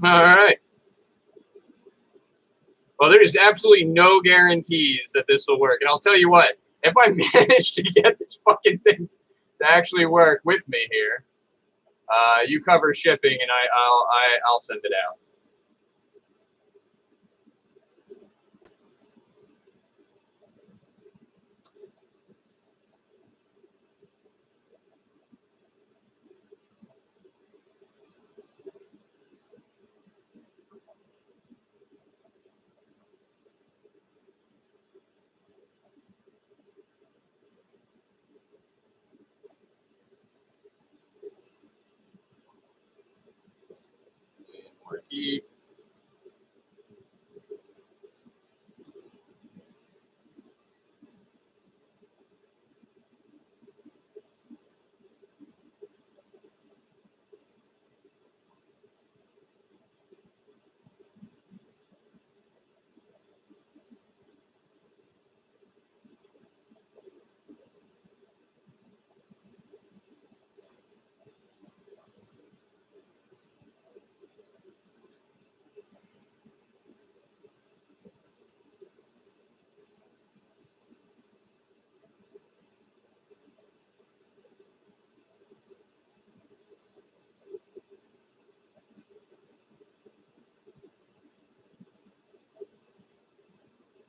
All right. Well, there's absolutely no guarantees that this will work. And I'll tell you what, if I manage to get this fucking thing to actually work with me here, you cover shipping and I'll send it out. More heat.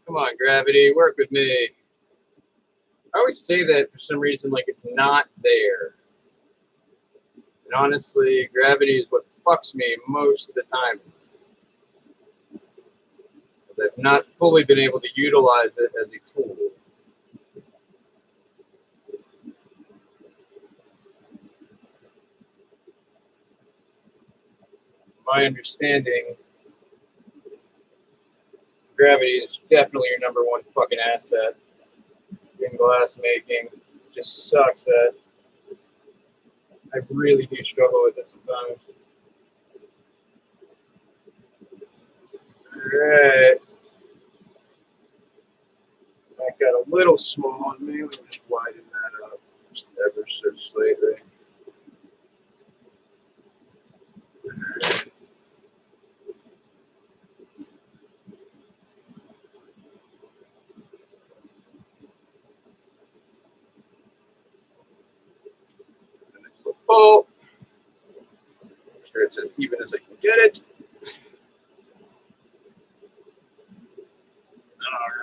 Come on, gravity, work with me. I always say that for some reason, like it's not there. And honestly, gravity is what fucks me most of the time. I've not fully been able to utilize it as a tool. My understanding, gravity is definitely your number one fucking asset in glass making. It just sucks that I really do struggle with it sometimes. Alright. That got a little small on me. Let me just widen that up just ever so slightly. Alright. Nice little pull. Make sure it's as even as I can get it.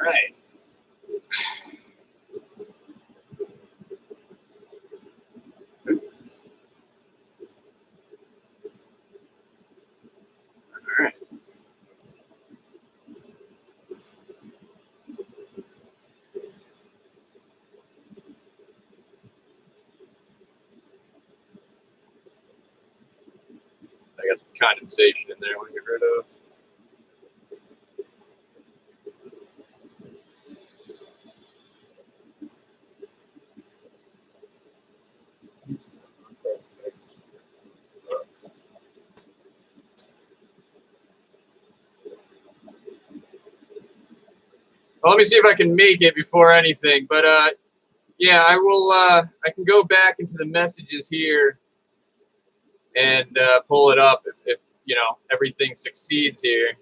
Alright. Alright. I got some condensation in there I want to get rid of. Well, let me see if I can make it before anything. But yeah, I will. I can go back into the messages here and pull it up if you know everything succeeds here.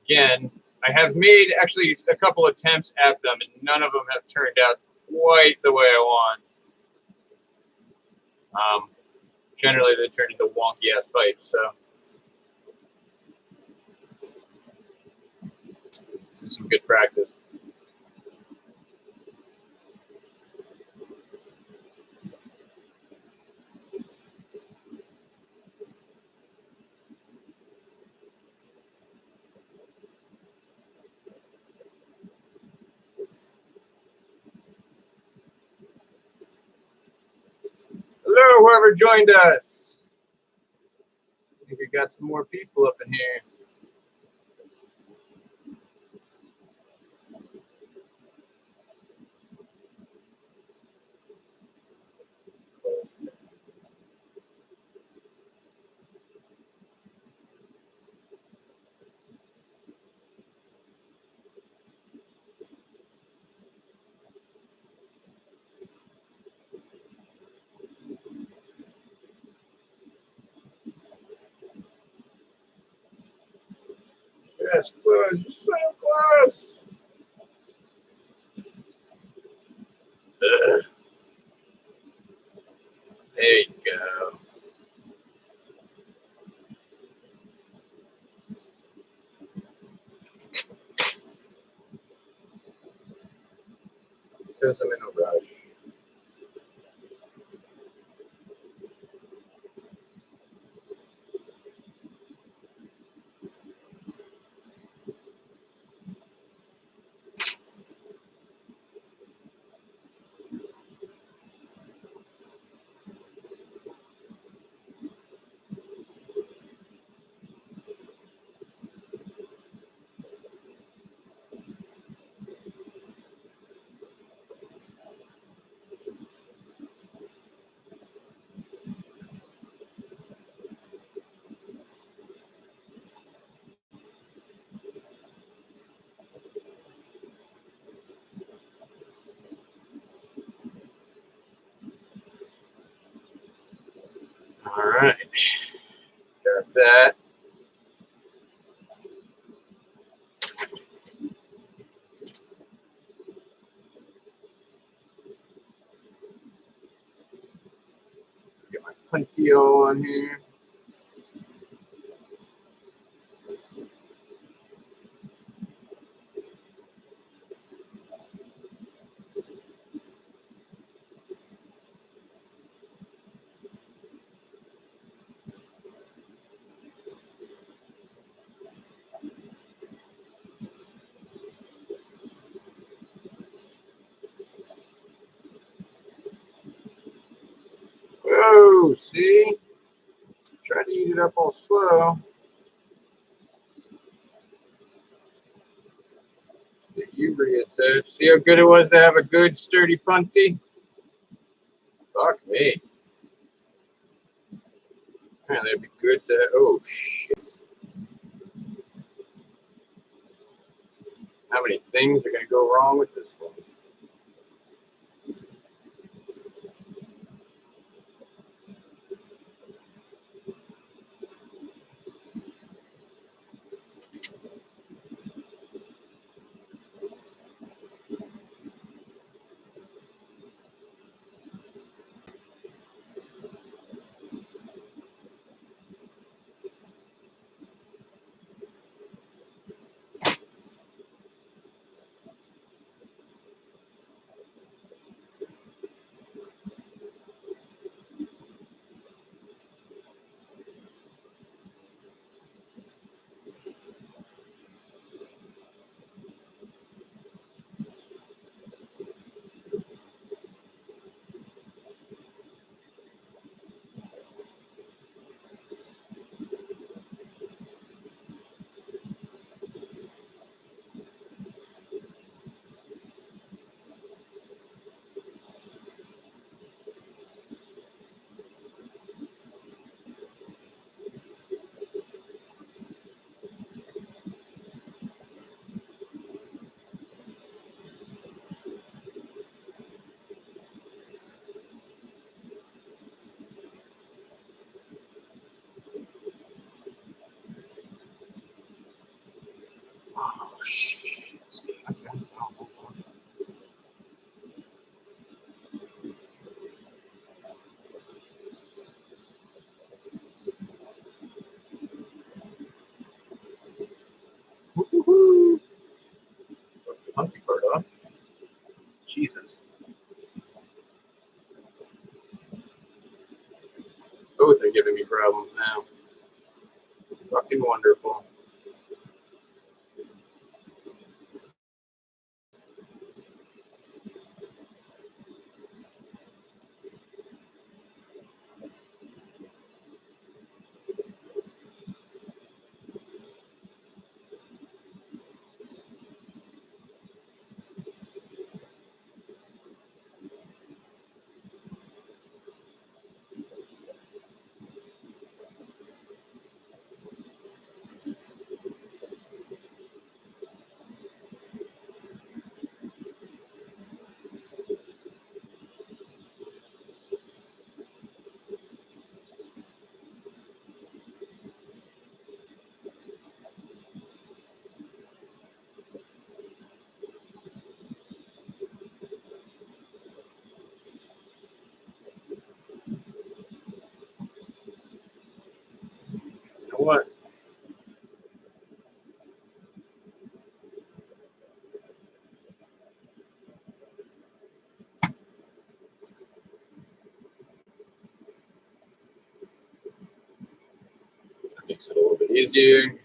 Again, I have made actually a couple attempts at them, and none of them have turned out quite the way I want. Generally, they turn into wonky ass pipes. So this is some good practice. Hello, whoever joined us. I think we got some more people up in here. Yes, close. You're so close. Ugh. There you go. Because I'm in a rush. All right. Got that. Get my puntio on here. Whoa, see? Try to eat it up all slow. The urea said, see how good it was to have a good sturdy punty? Fuck me. Man, that'd be good to, oh shit. How many things are going to go wrong with this one? Oh shit. Woo-hoo-hoo. Punty part off. Jesus. Both are giving me problems now. Fucking wonderful. makes it a little bit easier.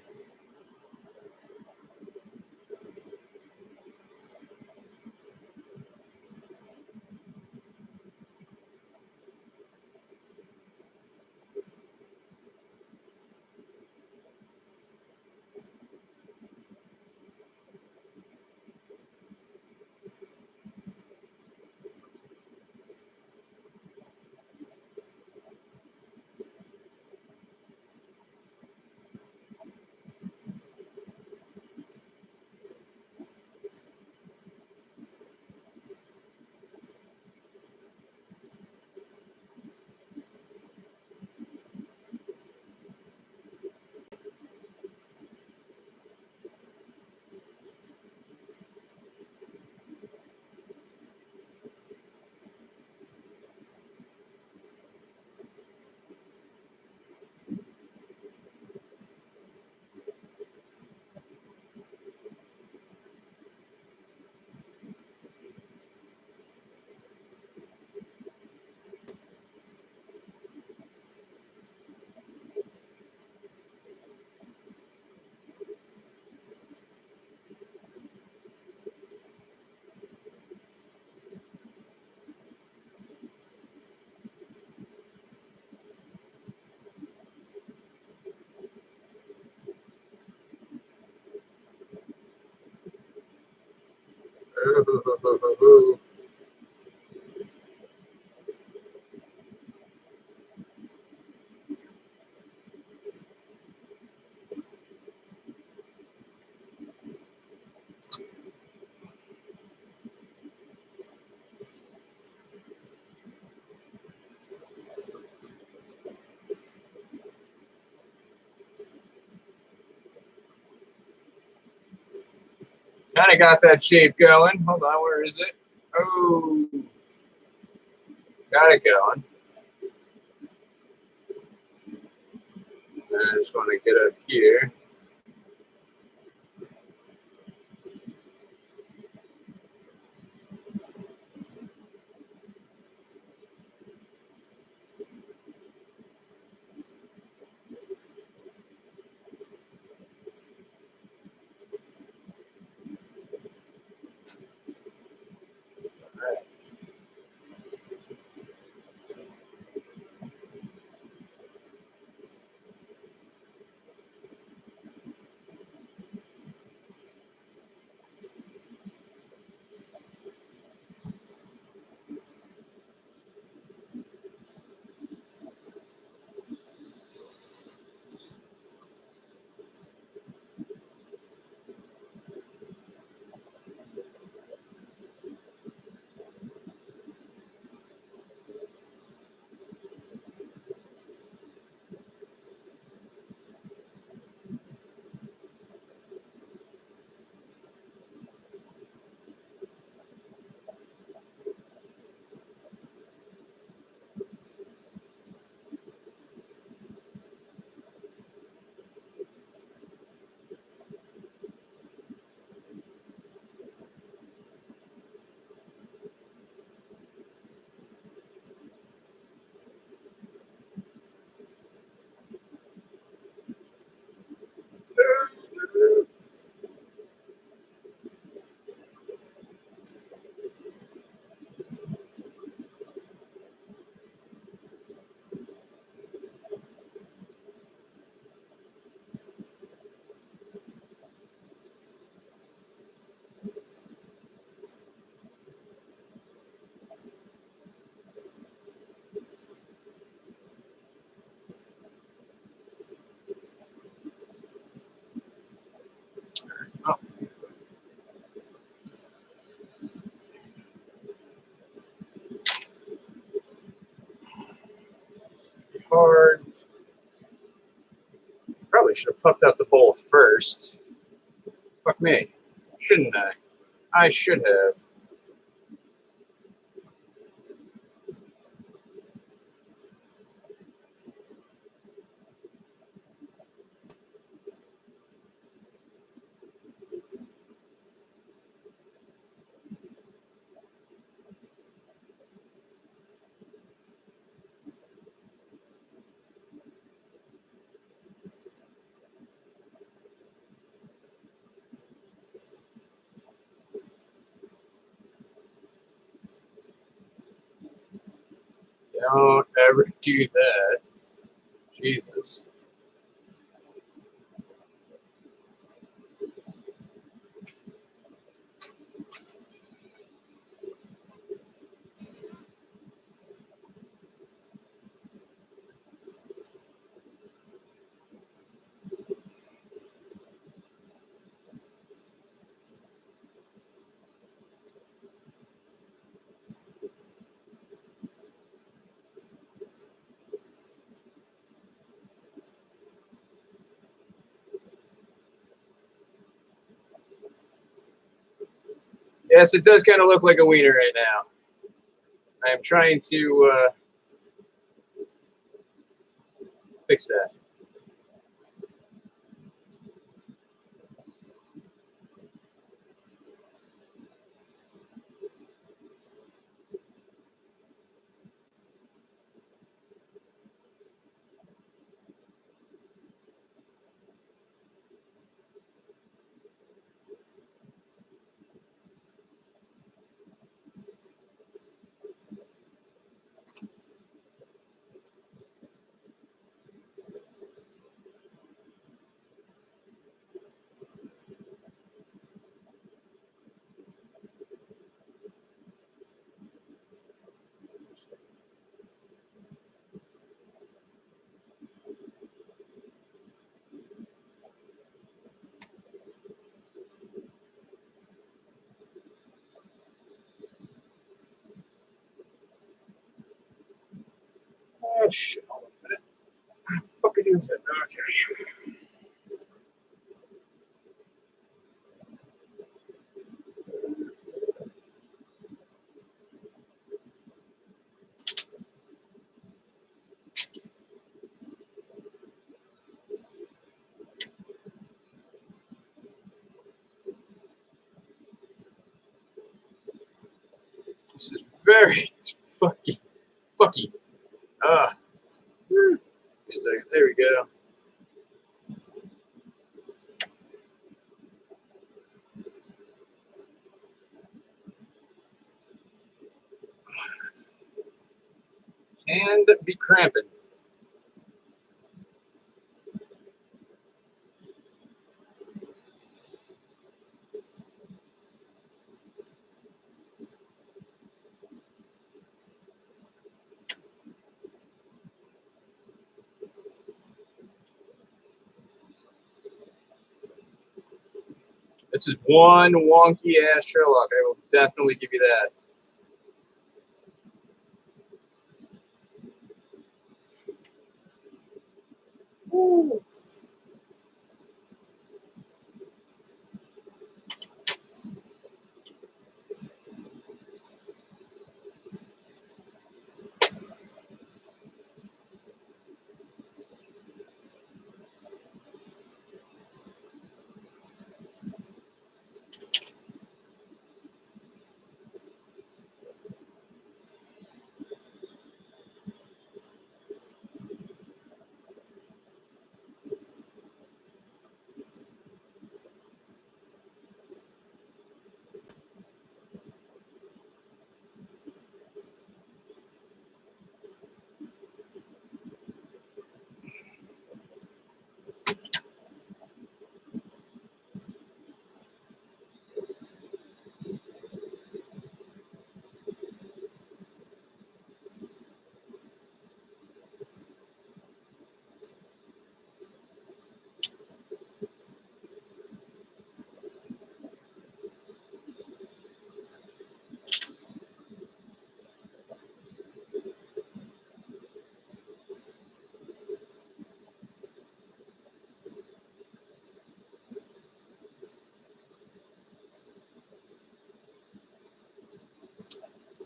Kind of got that shape going. Hold on, where is it? Oh, got it going. I just want to get up here. Oh. Hard. Probably should have puffed out the bowl first. Fuck me. Shouldn't I? I should have. Don't ever do that. Jesus. Yes, it does kind of look like a wiener right now. I am trying to fix that. Oh shit! Hold on a minute. What fucking is it? Okay. This is very fucky. Ah. There we go. And be cramping. This is one wonky ass Sherlock. I will definitely give you that. Woo.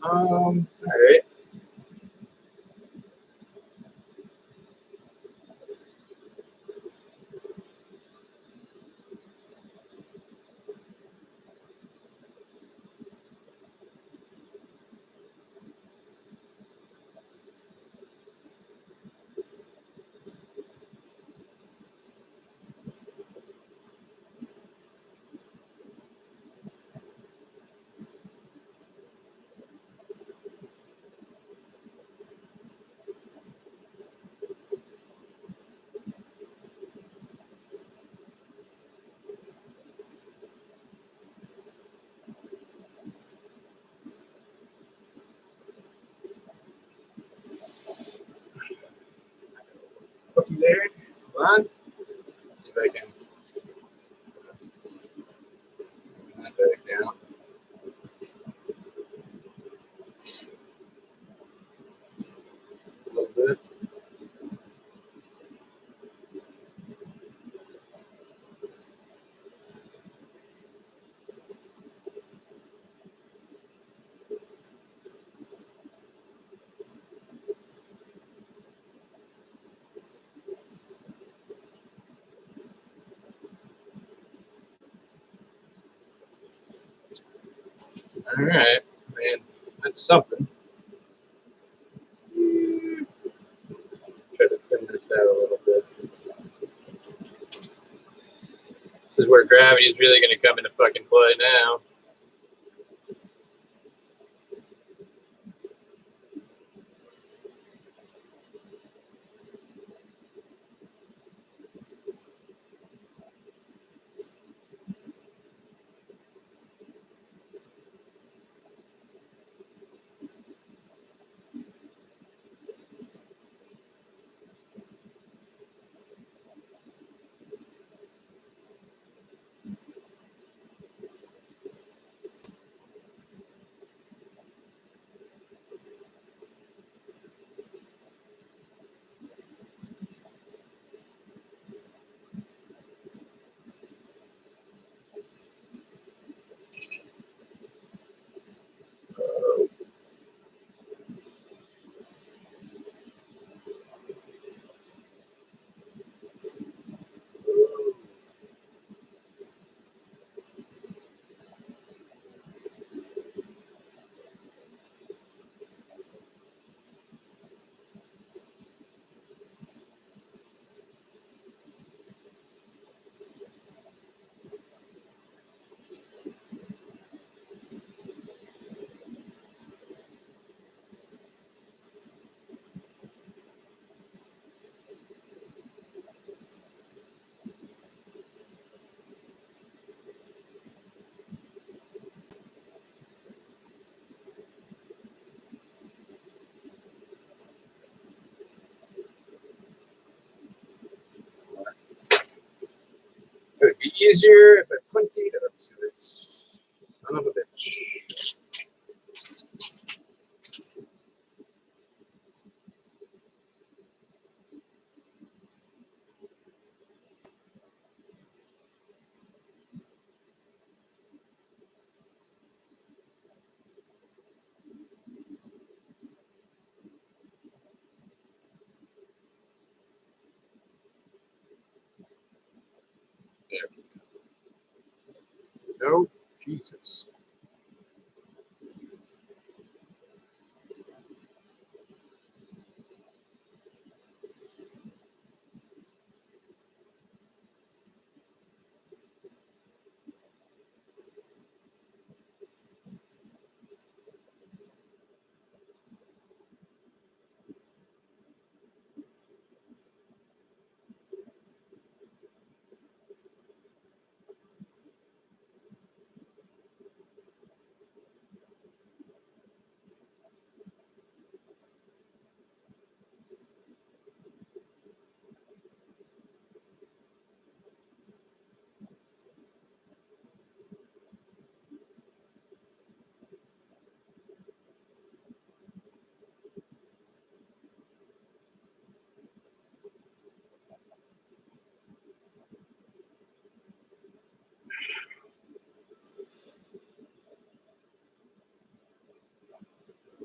All right. All right, man, that's something. Try to thin this out a little bit. This is where gravity is really going to come into fucking play now. It would be easier if I pointed up to it. Son of a bitch. There. No, Jesus.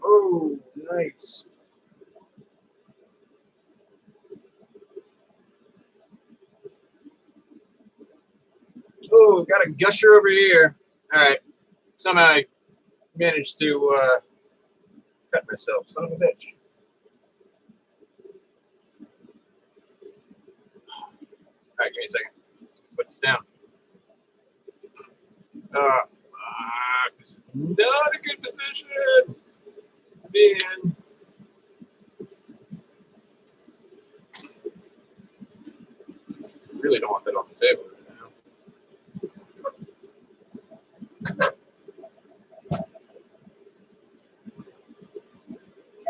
Oh, nice. Oh, got a gusher over here. All right. Somehow I managed to cut myself. Son of a bitch. All right, give me a second. Put this down. Oh, fuck. This is not a good position. Man. Really don't want that on the table right now.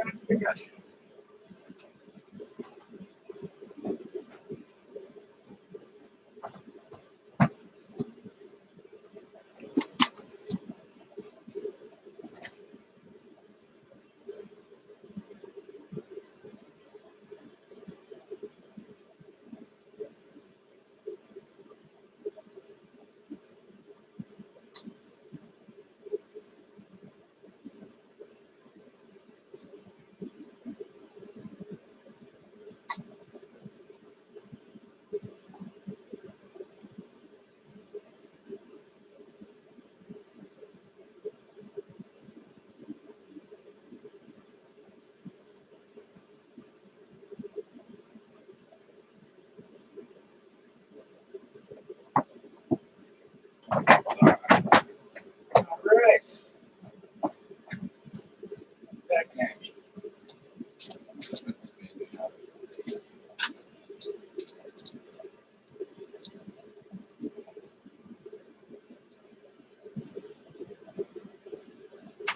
That's the gush.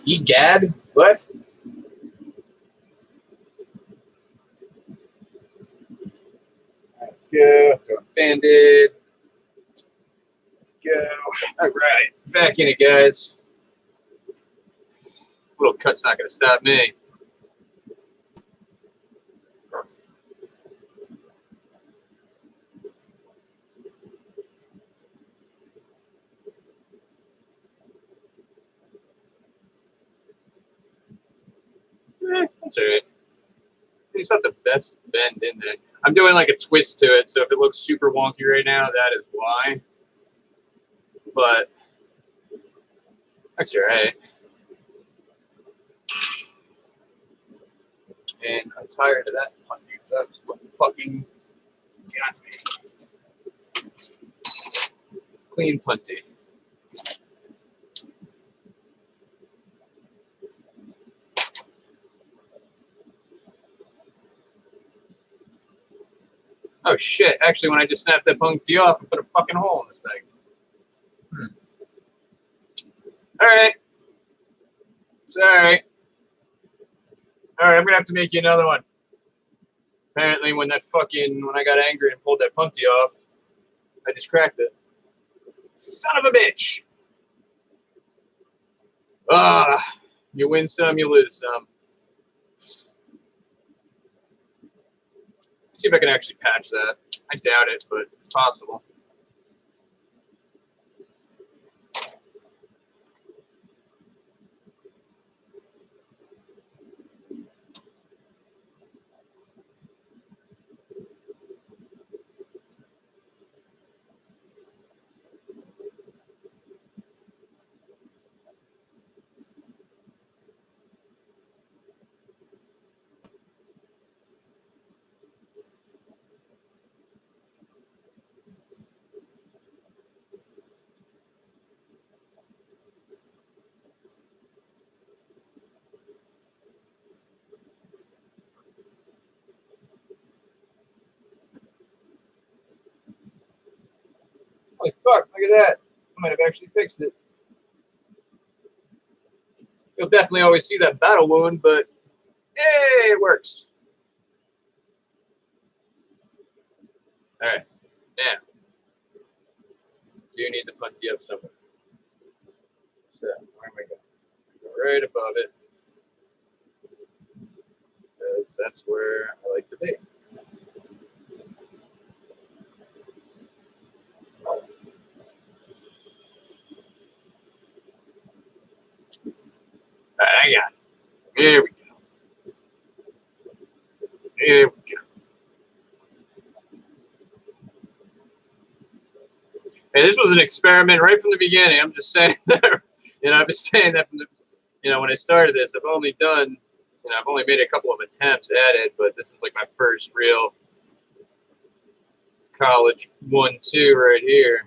Egad? What? Go. Go Bandit. Go. All right. Back in it, guys. Little cut's not going to stop me. That's all right. It's not the best bend in there. I'm doing like a twist to it, so if it looks super wonky right now, that is why. But that's all right. And I'm tired of that punty. That's what fucking got me. Clean punty. Oh shit! Actually, when I just snapped that punty off, I put a fucking hole in this thing. All right. It's all right. All right, I'm gonna have to make you another one. Apparently, when I got angry and pulled that punty off, I just cracked it. Son of a bitch! Ah, you win some, you lose some. Let's see if I can actually patch that. I doubt it, but it's possible. Holy fuck, look at that. I might have actually fixed it. You'll definitely always see that battle wound, but hey, it works. All right, now, do you need the punty up somewhere? So, where am I going? Go right above it. Because that's where I like to be. All right, I got it. Here we go. Here we go. Hey, this was an experiment right from the beginning. I'm just saying that, I've been saying that from the, when I started this, I've only made a couple of attempts at it, but this is like my first real college 1-2 right here.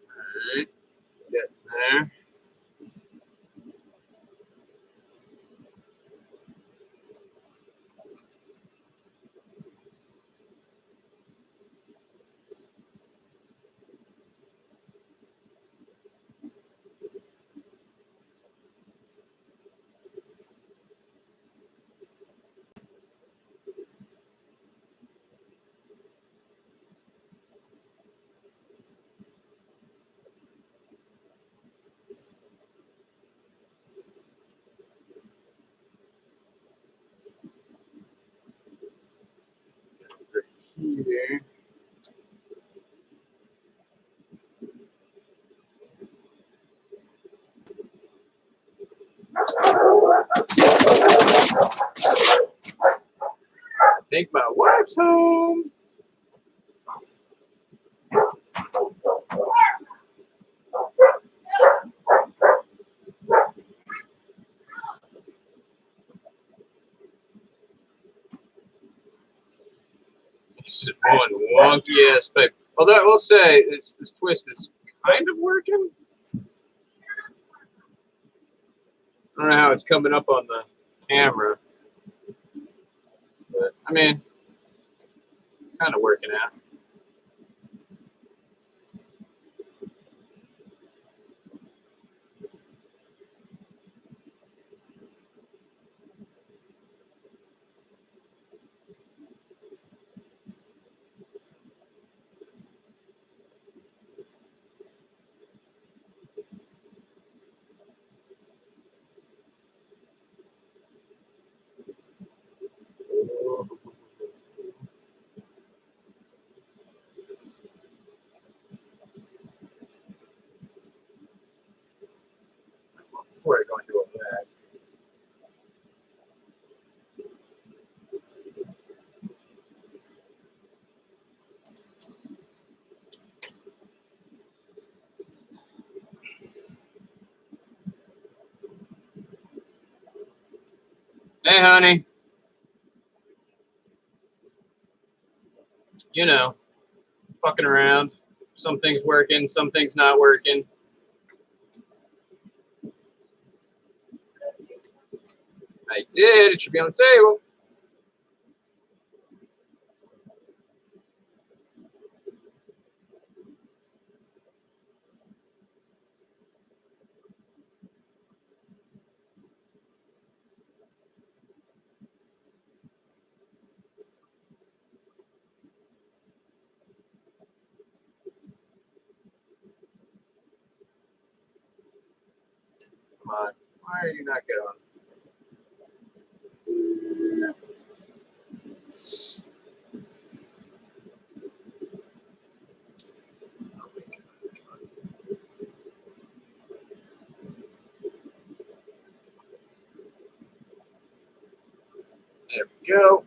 All right, get there. Here. I think my wife's home. This is one wonky ass pipe. Although I will say this twist is kind of working. I don't know how it's coming up on the camera, but I mean, kind of working out. Before I go into all that. Hey, honey. You know, fucking around. Some things working, some things not working. I did. It should be on the table. Come on. Why are you not going? There we go.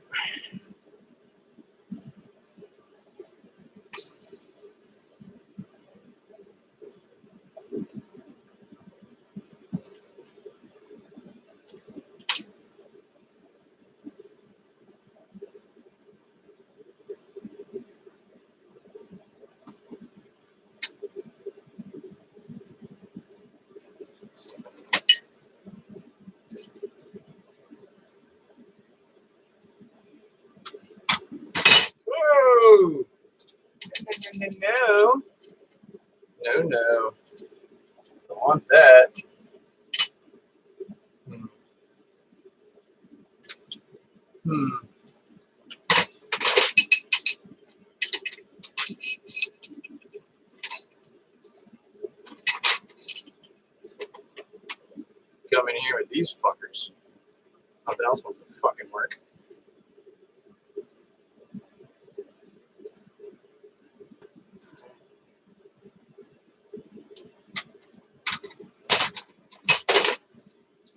Whoa! No. No, no. Don't want that. Hmm. Come in here with these fuckers. Nothing else wants to fucking work.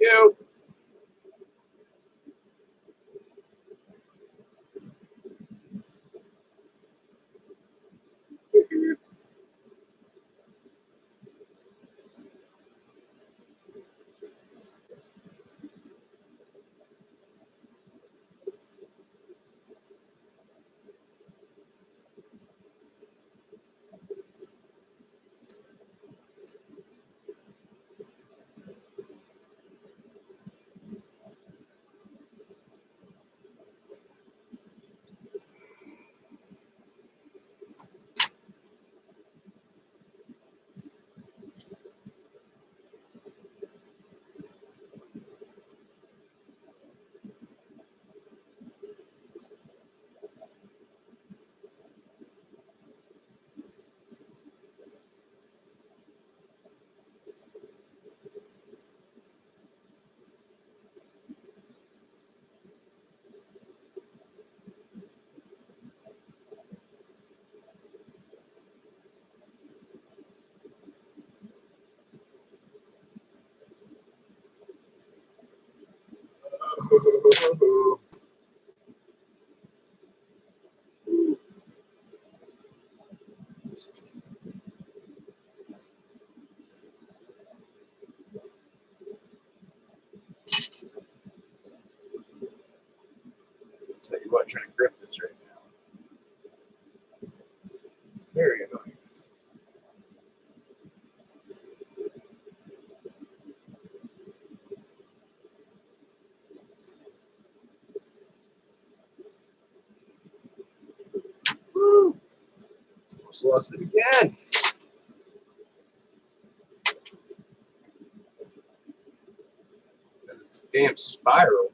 You. Tell you what, trying to grip this right now. Almost lost it again. It's a damn spiral.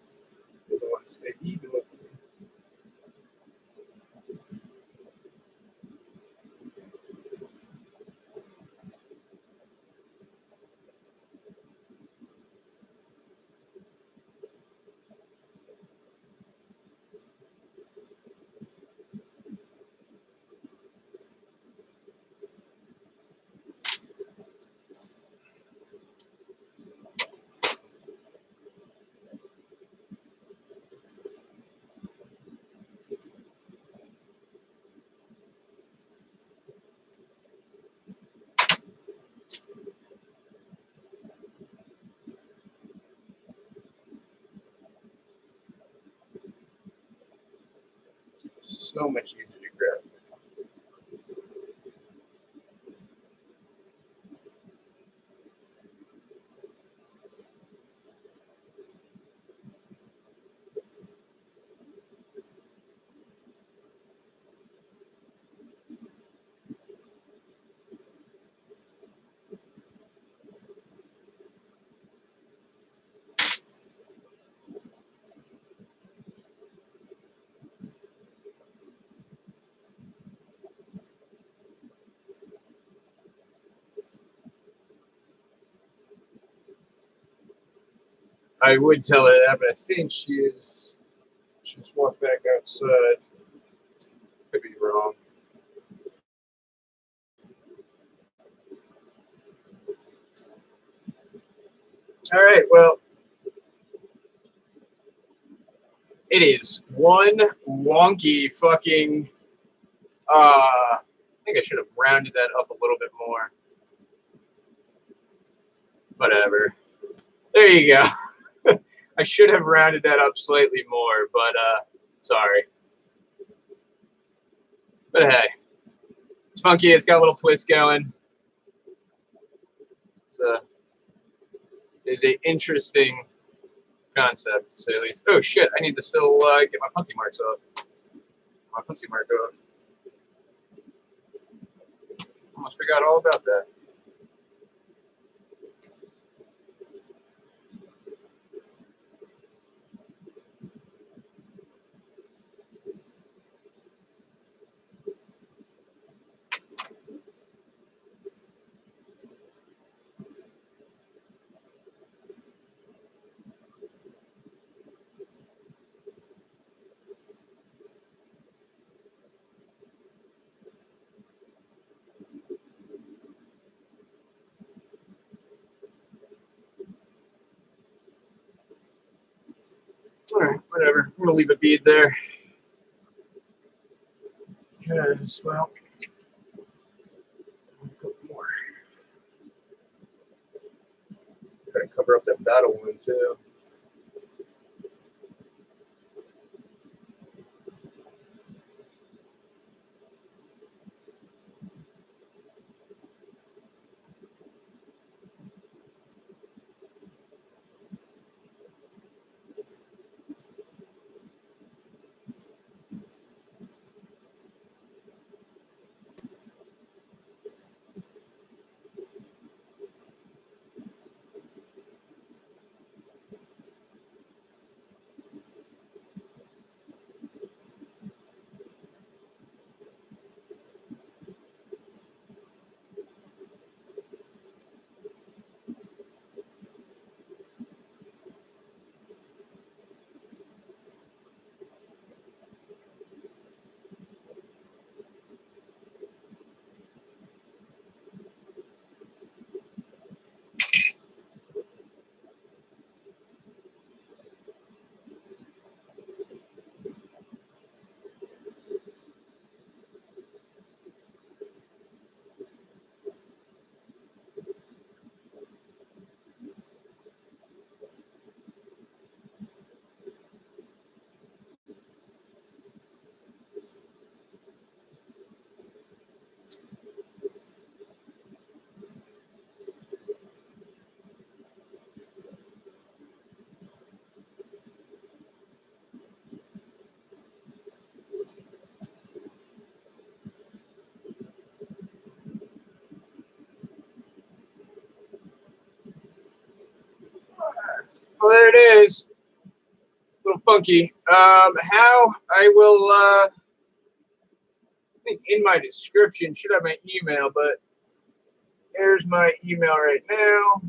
I don't want to stay even with me. So much easier to grab. I would tell her that, but I think she's walked back outside. Could be wrong. All right, well, it is one wonky fucking. I think I should have rounded that up a little bit more. Whatever. There you go. I should have rounded that up slightly more, but sorry. But hey, it's funky. It's got a little twist going. It's a interesting concept, to say the least. Oh shit! I need to still get my punchy marks off. My punchy mark off. Almost forgot all about that. All right, whatever. I'm gonna leave a bead there. Because, well, a couple more. Try to cover up that battle wound too. Well, there it is. A little funky. How I will, I think in my description should have my email, but here's my email right now.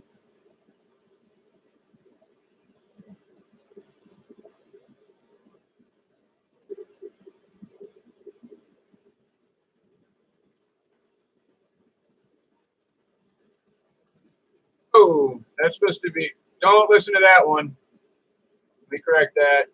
Oh, that's supposed to be, don't listen to that one. Let me correct that.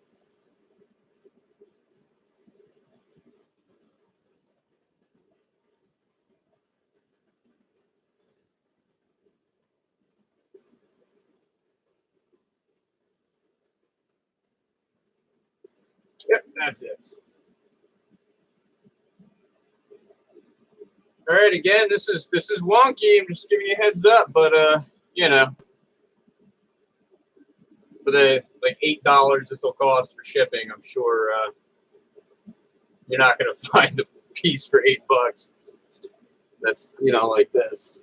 Yep, that's it. All right, again, this is wonky. I'm just giving you a heads up, but you know, for the like $8 this will cost for shipping, I'm sure you're not gonna find a piece for $8. That's, you know, like this.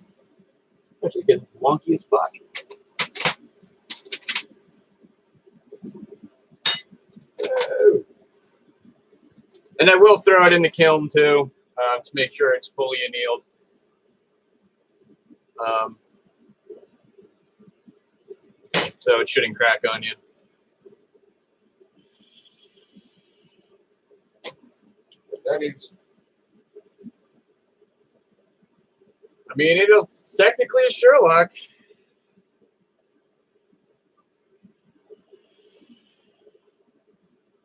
Actually, gets wonky as fuck. Oh. And I will throw it in the kiln too, to make sure it's fully annealed. So it shouldn't crack on you. That is, I mean, it's technically a Sherlock.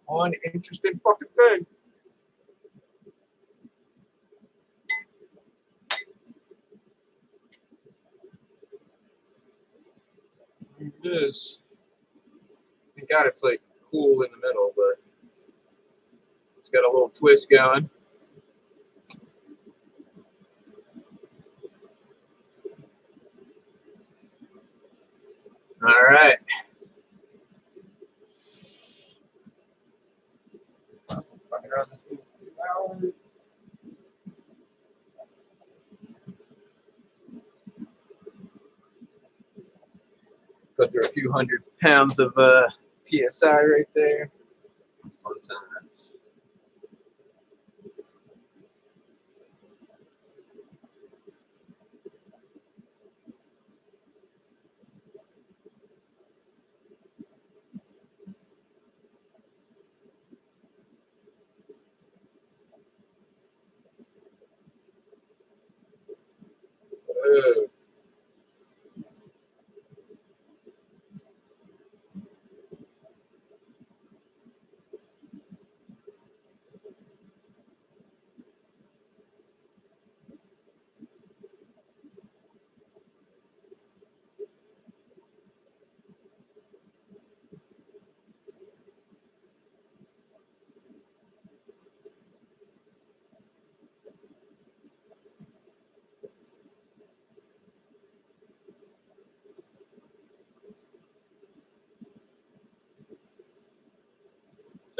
One interesting fucking thing. It is. Thank God it's like cool in the middle, but it's got a little twist going. All right. Fucking around this thing. Go through a few 100 pounds of PSI right there. Fun times.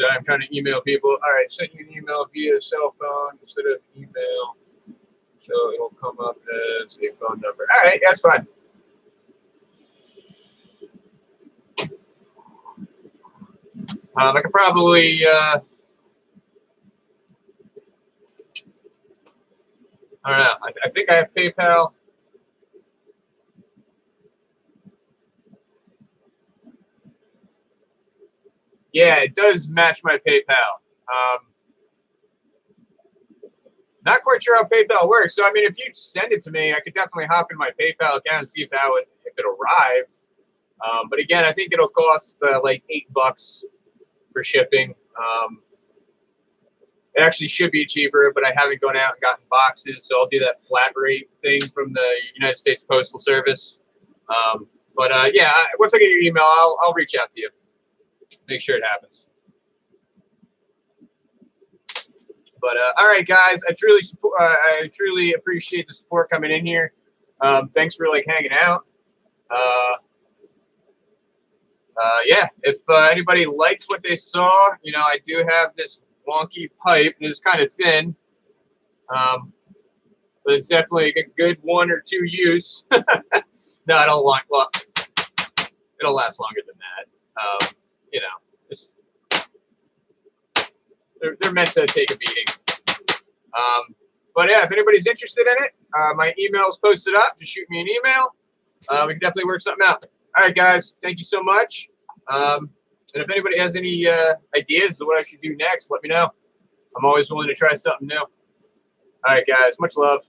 So I'm trying to email people. All right, send you an email via cell phone instead of email. So it'll come up as a phone number. All right, that's fine. I could probably, I don't know. I think I have PayPal. Yeah, it does match my PayPal. Not quite sure how PayPal works. So, I mean, if you send it to me, I could definitely hop in my PayPal account and see if it arrived. But again, I think it'll cost like $8 for shipping. It actually should be cheaper, but I haven't gone out and gotten boxes, so I'll do that flat rate thing from the United States Postal Service. Yeah, once I get your email, I'll reach out to you. Make sure it happens. But all right, guys, I truly appreciate the support coming in here. Thanks for like hanging out. Yeah, if anybody likes what they saw, you know, I do have this wonky pipe, and it's kind of thin, but it's definitely a good 1 or 2 use. No, I don't want. Look, it'll last longer than that. You know, just, they're meant to take a beating. But yeah, if anybody's interested in it, my email is posted up. Just shoot me an email. We can definitely work something out. All right, guys. Thank you so much. And if anybody has any ideas of what I should do next, let me know. I'm always willing to try something new. All right, guys. Much love.